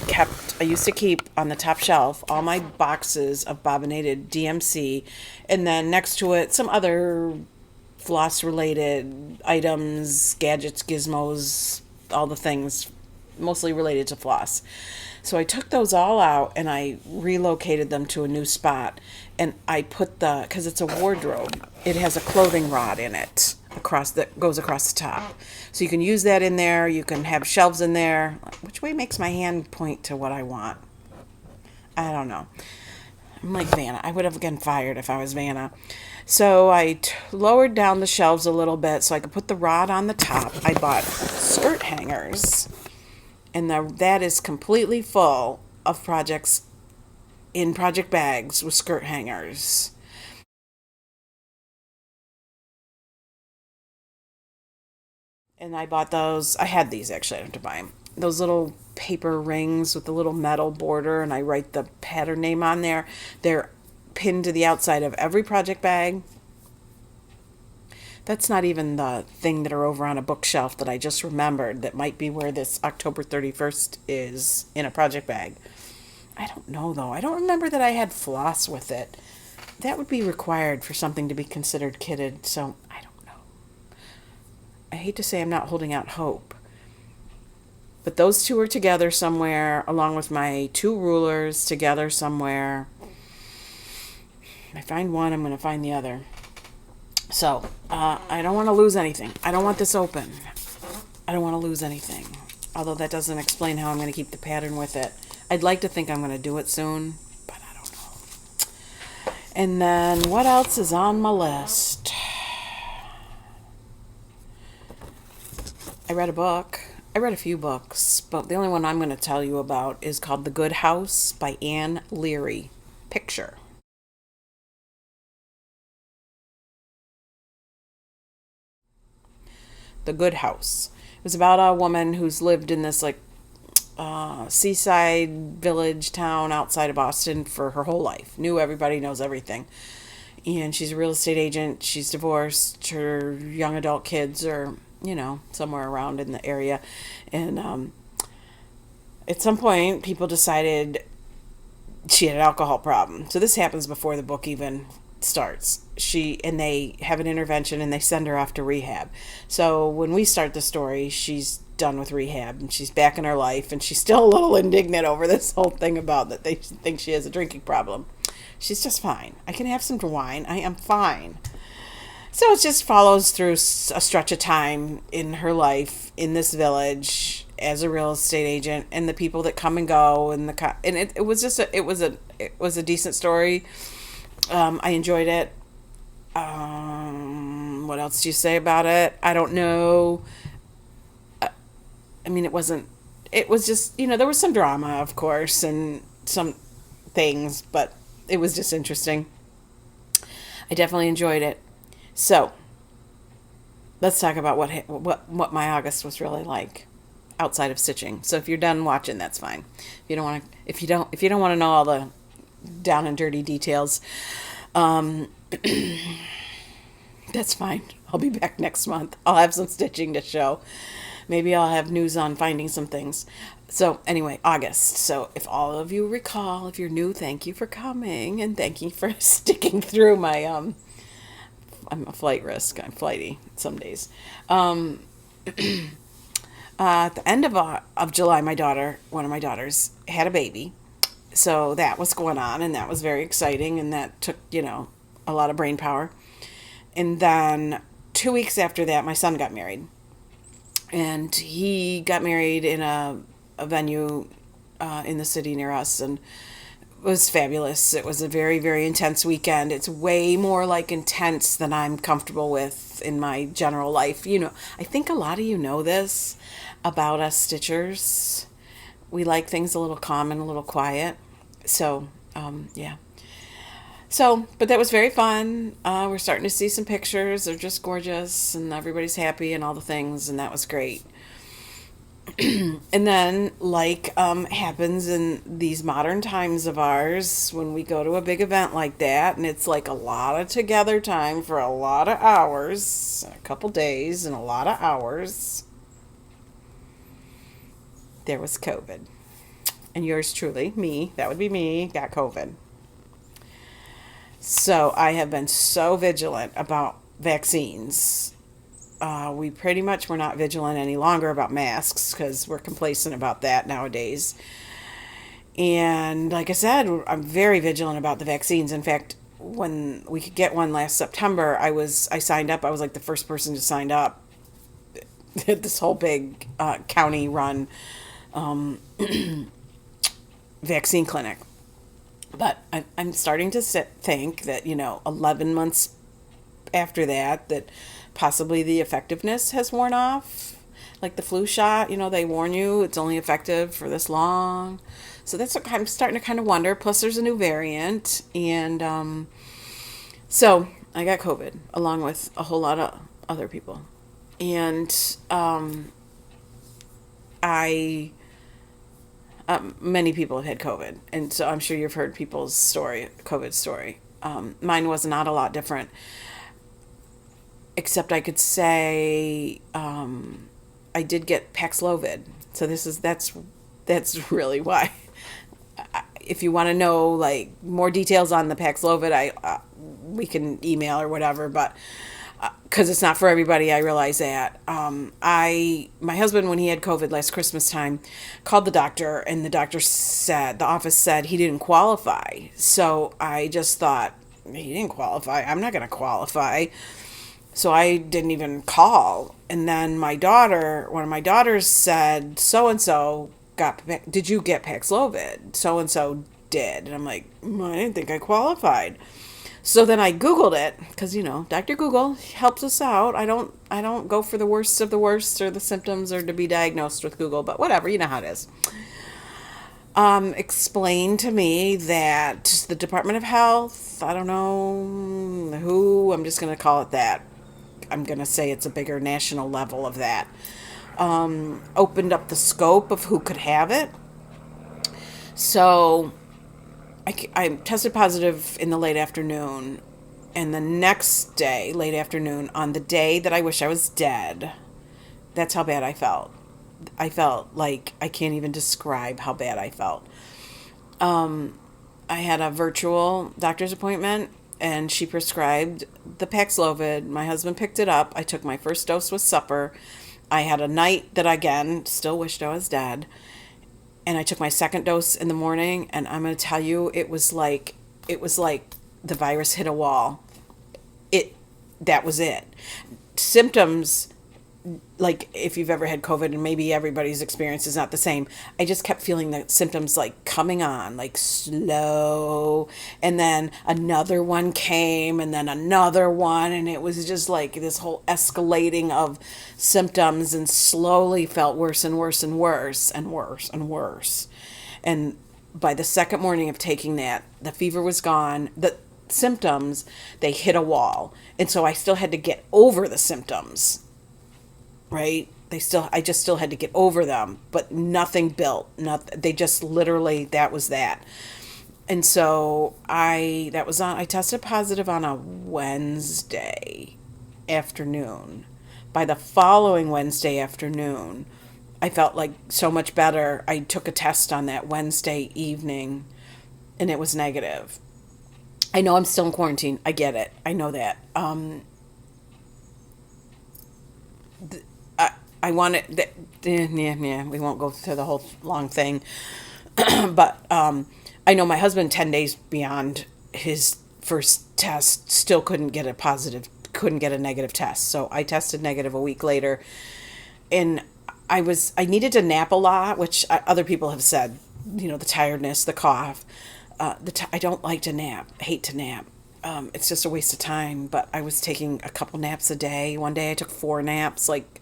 used to keep on the top shelf all my boxes of bobbinated DMC, and then next to it some other floss related items, gadgets, gizmos, all the things mostly related to floss. So I took those all out and I relocated them to a new spot, and I put because it's a wardrobe, it has a clothing rod in it that goes across the top. So you can use that in there. You can have shelves in there. Which way makes my hand point to what I want? I don't know. I'm like Vanna. I would have gotten fired if I was Vanna. So I lowered down the shelves a little bit so I could put the rod on the top. I bought skirt hangers, and that is completely full of projects in project bags with skirt hangers. And I bought those. I had these actually. I have to buy them. Those little paper rings with the little metal border, and I write the pattern name on there. They're pinned to the outside of every project bag. That's not even the thing that are over on a bookshelf that I just remembered that might be where this October 31st is in a project bag. I don't know though. I don't remember that I had floss with it. That would be required for something to be considered kitted, so I don't know. I hate to say I'm not holding out hope. But those two are together somewhere, along with my two rulers together somewhere. If I find one, I'm going to find the other. So, I don't want to lose anything. I don't want this open. I don't want to lose anything. Although that doesn't explain how I'm going to keep the pattern with it. I'd like to think I'm going to do it soon, but I don't know. And then what else is on my list? I read a book. I read a few books, but the only one I'm going to tell you about is called The Good House by Anne Leary. Picture. The Good House. It was about a woman who's lived in this seaside village town outside of Boston for her whole life. Knew everybody, knows everything. And she's a real estate agent. She's divorced. Her young adult kids are, somewhere around in the area. And at some point, people decided she had an alcohol problem. So this happens before the book even starts. They have an intervention and they send her off to rehab. So when we start the story, she's done with rehab and she's back in her life, and she's still a little indignant over this whole thing about that they think she has a drinking problem. She's just fine. I can have some wine. I am fine. So it just follows through a stretch of time in her life in this village as a real estate agent, and the people that come and go, and it was just it was a decent story. I enjoyed it. What else do you say about it? I don't know. I mean, it was just, there was some drama, of course, and some things, but it was just interesting. I definitely enjoyed it. So, let's talk about what my August was really like outside of stitching. So if you're done watching, that's fine. If you don't want to know all the down and dirty details, that's fine. I'll be back next month. I'll have some stitching to show. Maybe I'll have news on finding some things. So anyway, August. So if all of you recall, if you're new, thank you for coming, and thank you for sticking through my I'm a flight risk. I'm flighty some days. At the end of July, one of my daughters, had a baby. So that was going on, and that was very exciting, and that took, a lot of brain power. And then 2 weeks after that, my son got married. And he got married in a venue in the city near us, and it was fabulous. It was a very, very intense weekend. It's way more intense than I'm comfortable with in my general life. I think a lot of you know this about us stitchers. We like things a little calm and a little quiet. So, yeah. So, but that was very fun. We're starting to see some pictures. They're just gorgeous, and everybody's happy and all the things, and that was great. And then, happens in these modern times of ours, when we go to a big event like that, and it's a lot of together time for a lot of hours, a couple days, and a lot of hours, there was COVID. And yours truly, me, that would be me, got COVID. So I have been so vigilant about vaccines. We pretty much were not vigilant any longer about masks because we're complacent about that nowadays. And like I said, I'm very vigilant about the vaccines. In fact, when we could get one last September, I signed up. I was the first person to sign up at this whole big county-run vaccine clinic. But I'm starting to think that, 11 months after that possibly the effectiveness has worn off. Like the flu shot, they warn you it's only effective for this long. So that's what I'm starting to kind of wonder. Plus there's a new variant. And so I got COVID along with a whole lot of other people. And I many people have had COVID, and so I'm sure you've heard people's COVID story. Mine was not a lot different, except I could say I did get Paxlovid. So that's really why. If you want to know like more details on the Paxlovid, we can email or whatever. But because it's not for everybody, I realize that. My husband, when he had COVID last Christmas time, called the doctor, and the office said he didn't qualify. So I just thought, he didn't qualify, I'm not going to qualify. So I didn't even call. And then one of my daughters said, so and so did you get Paxlovid? So and so did. And I'm like, I didn't think I qualified. So then I Googled it, because Dr. Google helps us out. I don't go for the worst of the worst or the symptoms or to be diagnosed with Google, but whatever, you know how it is. Explained to me that the Department of Health, I don't know who, I'm just going to call it that. I'm going to say it's a bigger national level of that. Opened up the scope of who could have it. So I tested positive in the late afternoon, and the next day, late afternoon, on the day that I wish I was dead, that's how bad I felt. I felt like I can't even describe how bad I felt. I had a virtual doctor's appointment, and she prescribed the Paxlovid. My husband picked it up. I took my first dose with supper. I had a night that, again, still wished I was dead. And I took my second dose in the morning, and I'm going to tell you, it was like the virus hit a wall. That was it. Symptoms, like if you've ever had COVID, and maybe everybody's experience is not the same, I just kept feeling the symptoms like coming on, like slow, and then another one came, and then another one, and it was just like this whole escalating of symptoms, and slowly felt worse and worse and worse and worse and worse. And by the second morning of taking that, the fever was gone. The symptoms, they hit a wall. And so I still had to get over the symptoms, right? I just still had to get over them, but nothing built. They just literally, that was that. And so I tested positive on a Wednesday afternoon. By the following Wednesday afternoon, I felt like so much better. I took a test on that Wednesday evening, and it was negative. I know I'm still in quarantine. I get it. I know that. I want it. Yeah. We won't go through the whole long thing, but I know my husband, 10 days beyond his first test, still couldn't get a negative test. So I tested negative a week later, and I needed to nap a lot, which other people have said. The tiredness, the cough. I don't like to nap. I hate to nap. It's just a waste of time. But I was taking a couple naps a day. One day I took 4 naps. Like,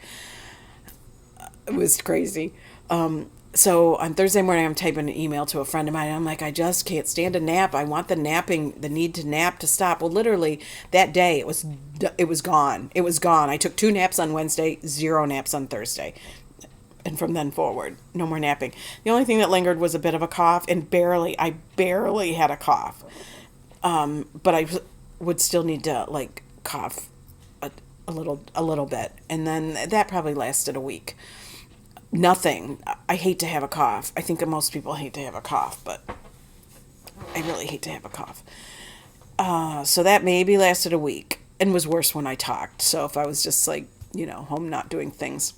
it was crazy. So on Thursday morning, I'm typing an email to a friend of mine. And I'm like, I just can't stand a nap. I want the need to nap to stop. Well, literally that day it was gone. It was gone. I took 2 naps on Wednesday, 0 naps on Thursday. And from then forward, no more napping. The only thing that lingered was a bit of a cough, and I barely had a cough. But I would still need to like cough a little bit. And then that probably lasted a week. Nothing. I hate to have a cough. I think that most people hate to have a cough, but I really hate to have a cough. So that maybe lasted a week and was worse when I talked. So if I was just like, home not doing things,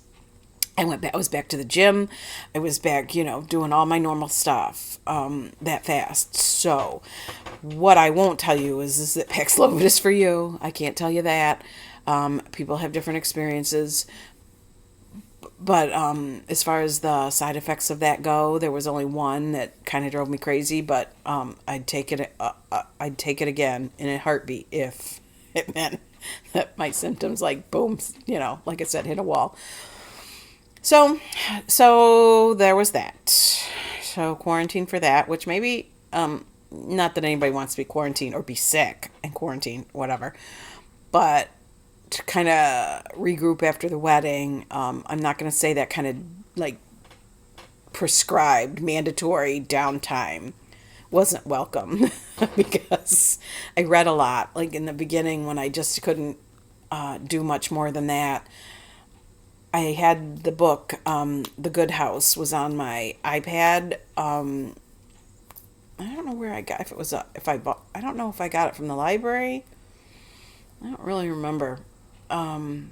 I was back to the gym. I was back, doing all my normal stuff that fast. So what I won't tell you is that Paxlovid is for you. I can't tell you that. People have different experiences. But as far as the side effects of that go, there was only one that kind of drove me crazy. But I'd take it. I'd take it again in a heartbeat if it meant that my symptoms, like boom, like I said, hit a wall. So there was that. So quarantine for that, which maybe, not that anybody wants to be quarantined or be sick and quarantined, whatever. But to kind of regroup after the wedding. I'm not going to say that kind of like prescribed mandatory downtime wasn't welcome because I read a lot. Like in the beginning, when I just couldn't do much more than that, I had the book, The Good House, was on my iPad. I don't know where I got, if it was if I bought, I don't know if I got it from the library. I don't really remember. Um,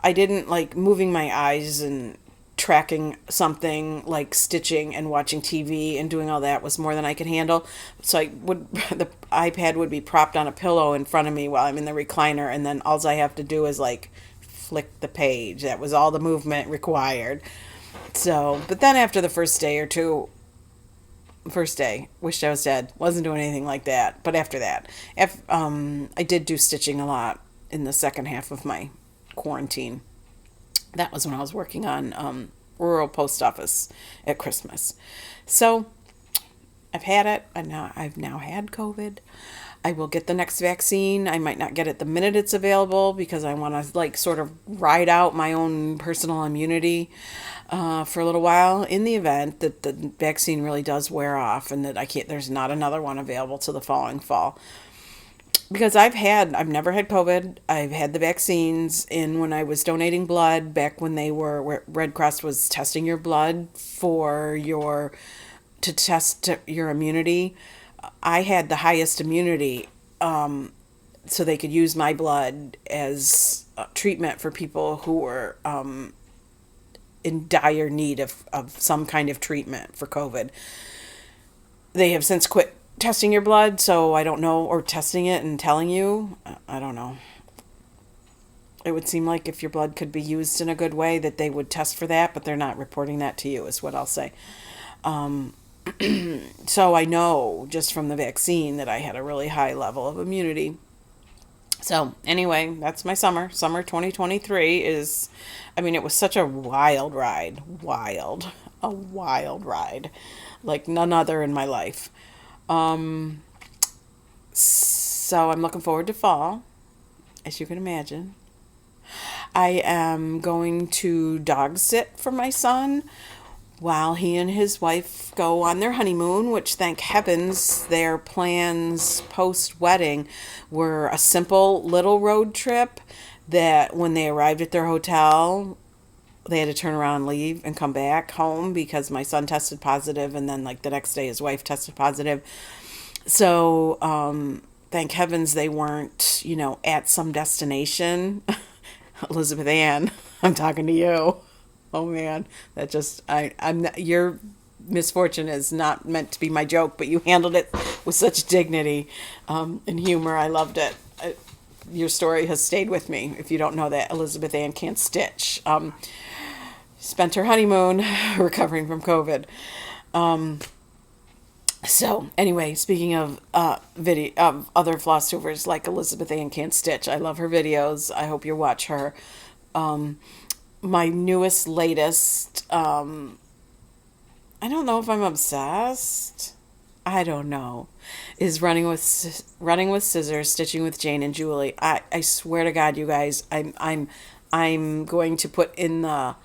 I didn't like moving my eyes and tracking something like stitching and watching TV and doing all that was more than I could handle. So I would the iPad would be propped on a pillow in front of me while I'm in the recliner, and then all I have to do is like flick the page. That was all the movement required. So, but then after the first day or two, first day, wished I was dead. Wasn't doing anything like that. But after that, I did do stitching a lot in the second half of my quarantine. That was when I was working on rural post office at Christmas. So I've had it. I've now had COVID. I will get the next vaccine. I might not get it the minute it's available because I want to like sort of ride out my own personal immunity for a little while in the event that the vaccine really does wear off and that I can't. There's not another one available till the following fall. Because I've never had COVID. I've had the vaccines in when I was donating blood back when they were where Red Cross was testing your blood for your to test your immunity. I had the highest immunity, so they could use my blood as treatment for people who were in dire need of some kind of treatment for COVID. They have since quit testing your blood, so I don't know, or testing it and telling you. I don't know. It would seem like if your blood could be used in a good way that they would test for that, but they're not reporting that to you, is what I'll say. Um, so I know just from the vaccine that I had a really high level of immunity. So anyway, that's my summer. Summer 2023 is, I mean, it was such a wild ride. A wild ride. Like none other in my life. So I'm looking forward to fall, as you can imagine. I am going to dog sit for my son while he and his wife go on their honeymoon, which thank heavens their plans post wedding were a simple little road trip that when they arrived at their hotel, they had to turn around and leave and come back home because my son tested positive, and then like the next day his wife tested positive. So, thank heavens they weren't, at some destination. Elizabeth Ann, I'm talking to you. Oh man, that just, I'm not, your misfortune is not meant to be my joke, but you handled it with such dignity, and humor. I loved it. Your story has stayed with me. If you don't know that, Elizabeth Ann can't stitch. Spent her honeymoon recovering from COVID. So anyway, speaking of video of other floss tubers like Elizabeth Ann Can't Stitch, I love her videos. I hope you watch her. My newest, latest. I don't know if I'm obsessed. I don't know. Is running with scissors, stitching with Jane and Julie. I swear to God, you guys, I'm going to put in the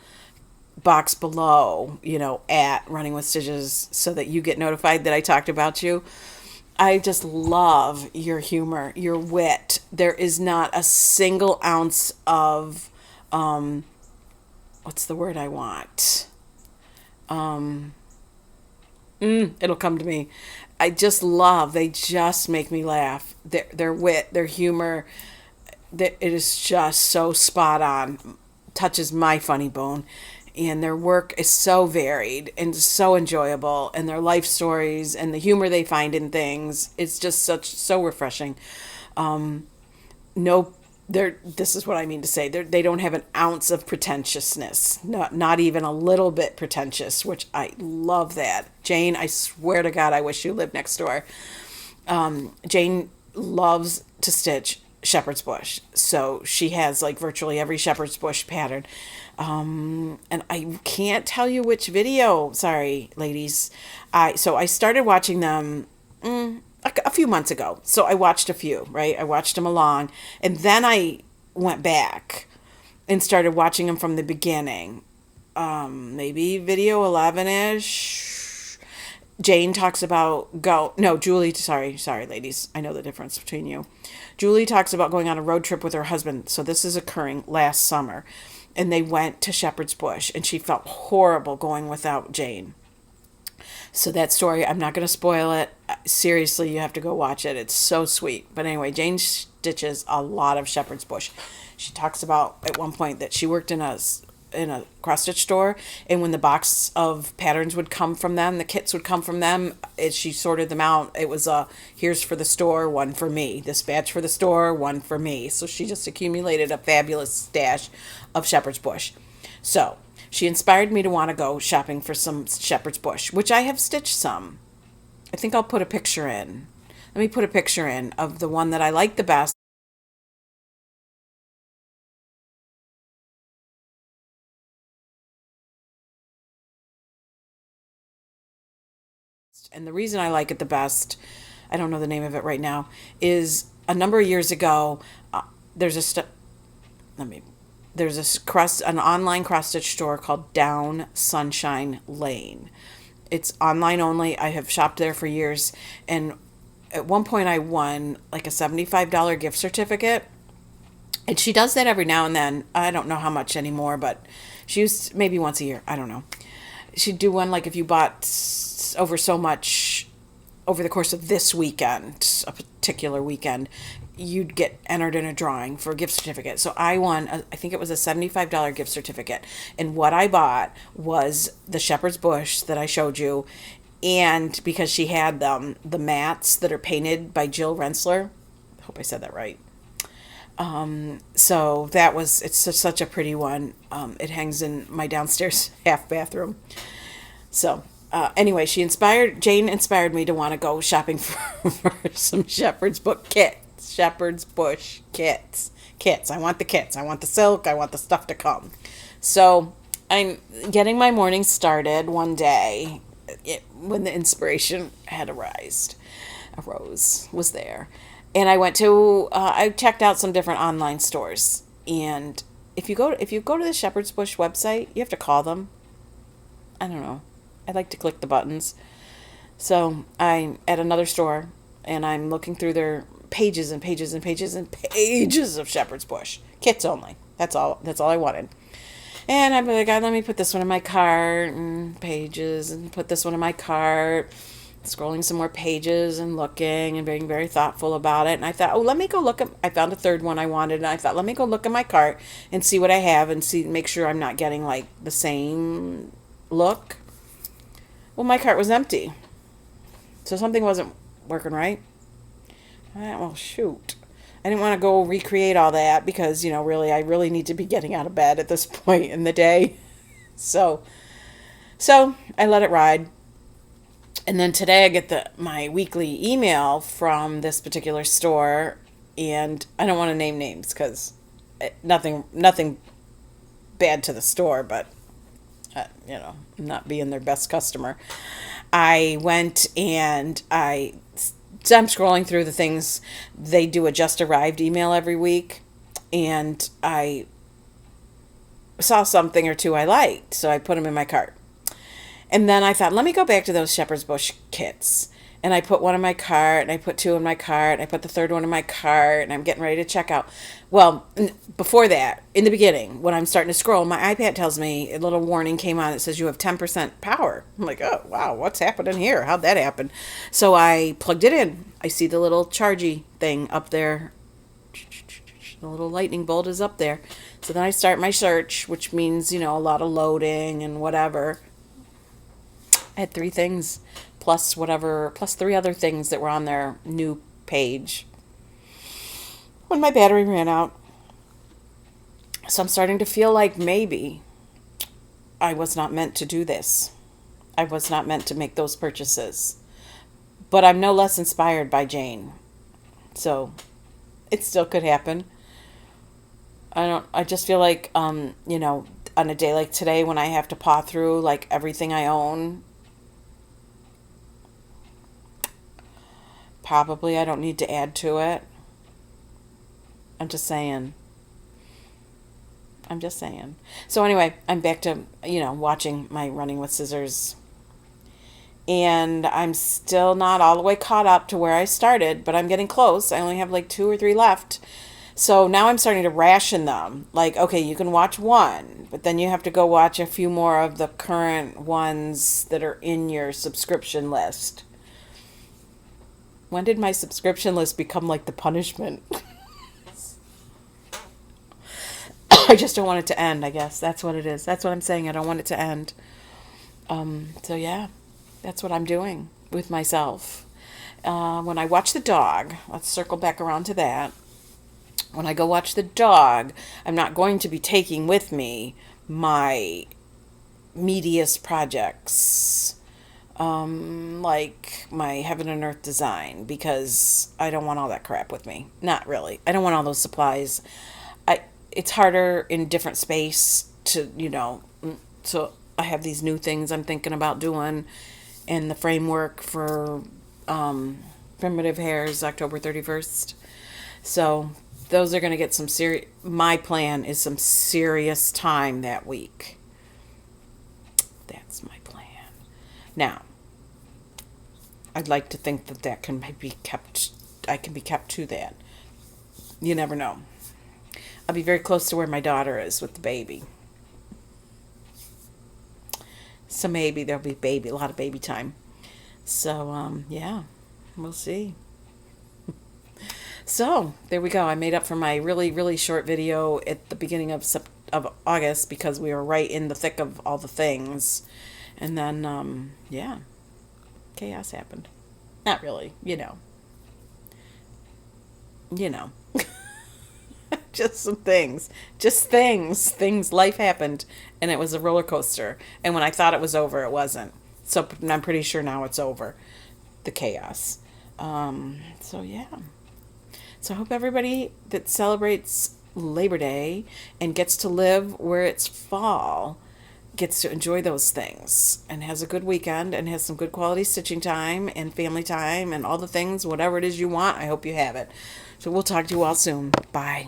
box below, at Running with Stitches so that you get notified that I talked about you. I just love your humor, your wit. There is not a single ounce of, what's the word I want? It'll come to me. They just make me laugh. Their wit, their humor, it is just so spot on. Touches my funny bone. And their work is so varied and so enjoyable, and their life stories and the humor they find in things, it's just so refreshing. No, this is what I mean to say. They don't have an ounce of pretentiousness, not even a little bit pretentious, which I love that. Jane, I swear to God, I wish you lived next door. Jane loves to stitch shepherd's bush, so she has like virtually every shepherd's bush pattern. And I can't tell you which video. Sorry, ladies. I started watching them a few months ago. So I watched a few, right? I watched them along, and then I went back and started watching them from the beginning. Maybe video 11-ish. Jane talks about Julie, sorry ladies. I know the difference between you. Julie talks about going on a road trip with her husband. So this is occurring last summer. And they went to Shepherd's Bush, and she felt horrible going without Jane. So that story, I'm not going to spoil it. Seriously, you have to go watch it. It's so sweet. But anyway, Jane stitches a lot of Shepherd's Bush. She talks about at one point that she worked in a cross stitch store, and when the box of patterns would come from them, the kits would come from them, she sorted them out. It was here's for the store, one for me. This batch for the store, one for me. So she just accumulated a fabulous stash of Shepherd's Bush. So she inspired me to want to go shopping for some Shepherd's Bush, which I have stitched some. I think I'll put a picture in. Let me put a picture in of the one that I like the best. And the reason I like it the best, I don't know the name of it right now, is a number of years ago, there's an online cross stitch store called Down Sunshine Lane. It's online only. I have shopped there for years, and at one point I won like a $75 gift certificate. And she does that every now and then. I don't know how much anymore, but she used maybe once a year. I don't know. She'd do one like if you bought over so much over the course of this weekend, a particular weekend, you'd get entered in a drawing for a gift certificate. So I won, I think it was a $75 gift certificate. And what I bought was the Shepherd's Bush that I showed you. And because she had the mats that are painted by Jill Rensler. I hope I said that right. So it's such a pretty one. It hangs in my downstairs half bathroom. So anyway, Jane inspired me to want to go shopping for some Shepherd's Bush kits. I want the kits. I want the silk. I want the stuff to come. So I'm getting my morning started one day when the inspiration was there. And I I checked out some different online stores. And if you go to the Shepherd's Bush website, you have to call them. I don't know. I like to click the buttons. So I'm at another store, and I'm looking through their pages and pages and pages and pages of Shepherd's Bush. Kits only. That's all I wanted. And I'm like, let me put this one in my cart, and pages, and put this one in my cart. Scrolling some more pages and looking and being very thoughtful about it. And I thought, let me go look at, I found a third one I wanted, and I thought, let me go look at my cart and see what I have and make sure I'm not getting like the same look. Well, my cart was empty. So something wasn't working right. Well, shoot. I didn't want to go recreate all that because, I really need to be getting out of bed at this point in the day. So I let it ride. And then today I get my weekly email from this particular store, and I don't want to name names because nothing bad to the store, but not being their best customer. I went and I'm scrolling through the things. They do a just arrived email every week, and I saw something or two I liked, so I put them in my cart. And then I thought, let me go back to those Shepherd's Bush kits. And I put one in my cart, and I put two in my cart, and I put the third one in my cart, and I'm getting ready to check out. Well, before that, in the beginning, when I'm starting to scroll, my iPad tells me, a little warning came on that says you have 10% power. I'm like, oh, wow, what's happening here? How'd that happen? So I plugged it in. I see the little chargy thing up there. The little lightning bolt is up there. So then I start my search, which means, a lot of loading and whatever. I had 3 things plus 3 other things that were on their new page when my battery ran out. So I'm starting to feel like maybe I was not meant to do this. I was not meant to make those purchases. But I'm no less inspired by Jane. So it still could happen. I just feel like, on a day like today when I have to paw through like everything I own, Probably I don't need to add to it. I'm just saying. I'm just saying. So anyway, I'm back to, watching my running with scissors. And I'm still not all the way caught up to where I started, but I'm getting close. I only have like 2 or 3 left. So now I'm starting to ration them. Like, okay, you can watch one, but then you have to go watch a few more of the current ones that are in your subscription list. When did my subscription list become like the punishment? I just don't want it to end, I guess. That's what it is. That's what I'm saying. I don't want it to end. So yeah, that's what I'm doing with myself. When I watch the dog, let's circle back around to that. When I go watch the dog, I'm not going to be taking with me my meatiest projects, like my Heaven and Earth design, because I don't want all that crap with me. Not really. I don't want all those supplies. It's harder in different space to, so I have these new things I'm thinking about doing, and the framework for Primitive Hairs October 31st. So those are going to get some serious, my plan is some serious time that week. That's my plan. Now, I'd like to think that can be kept, I can be kept to that. You never know. I'll be very close to where my daughter is with the baby. So maybe there'll be a lot of baby time. So, yeah, we'll see. So, there we go. I made up for my really, really short video at the beginning of August because we were right in the thick of all the things. And then, yeah, chaos happened. Not really, you know. Just some things. Just things. Life happened, and it was a roller coaster. And when I thought it was over, it wasn't. So I'm pretty sure now it's over. The chaos. So yeah. So I hope everybody that celebrates Labor Day and gets to live where it's fall gets to enjoy those things and has a good weekend and has some good quality stitching time and family time and all the things, whatever it is you want. I hope you have it. So we'll talk to you all soon. Bye.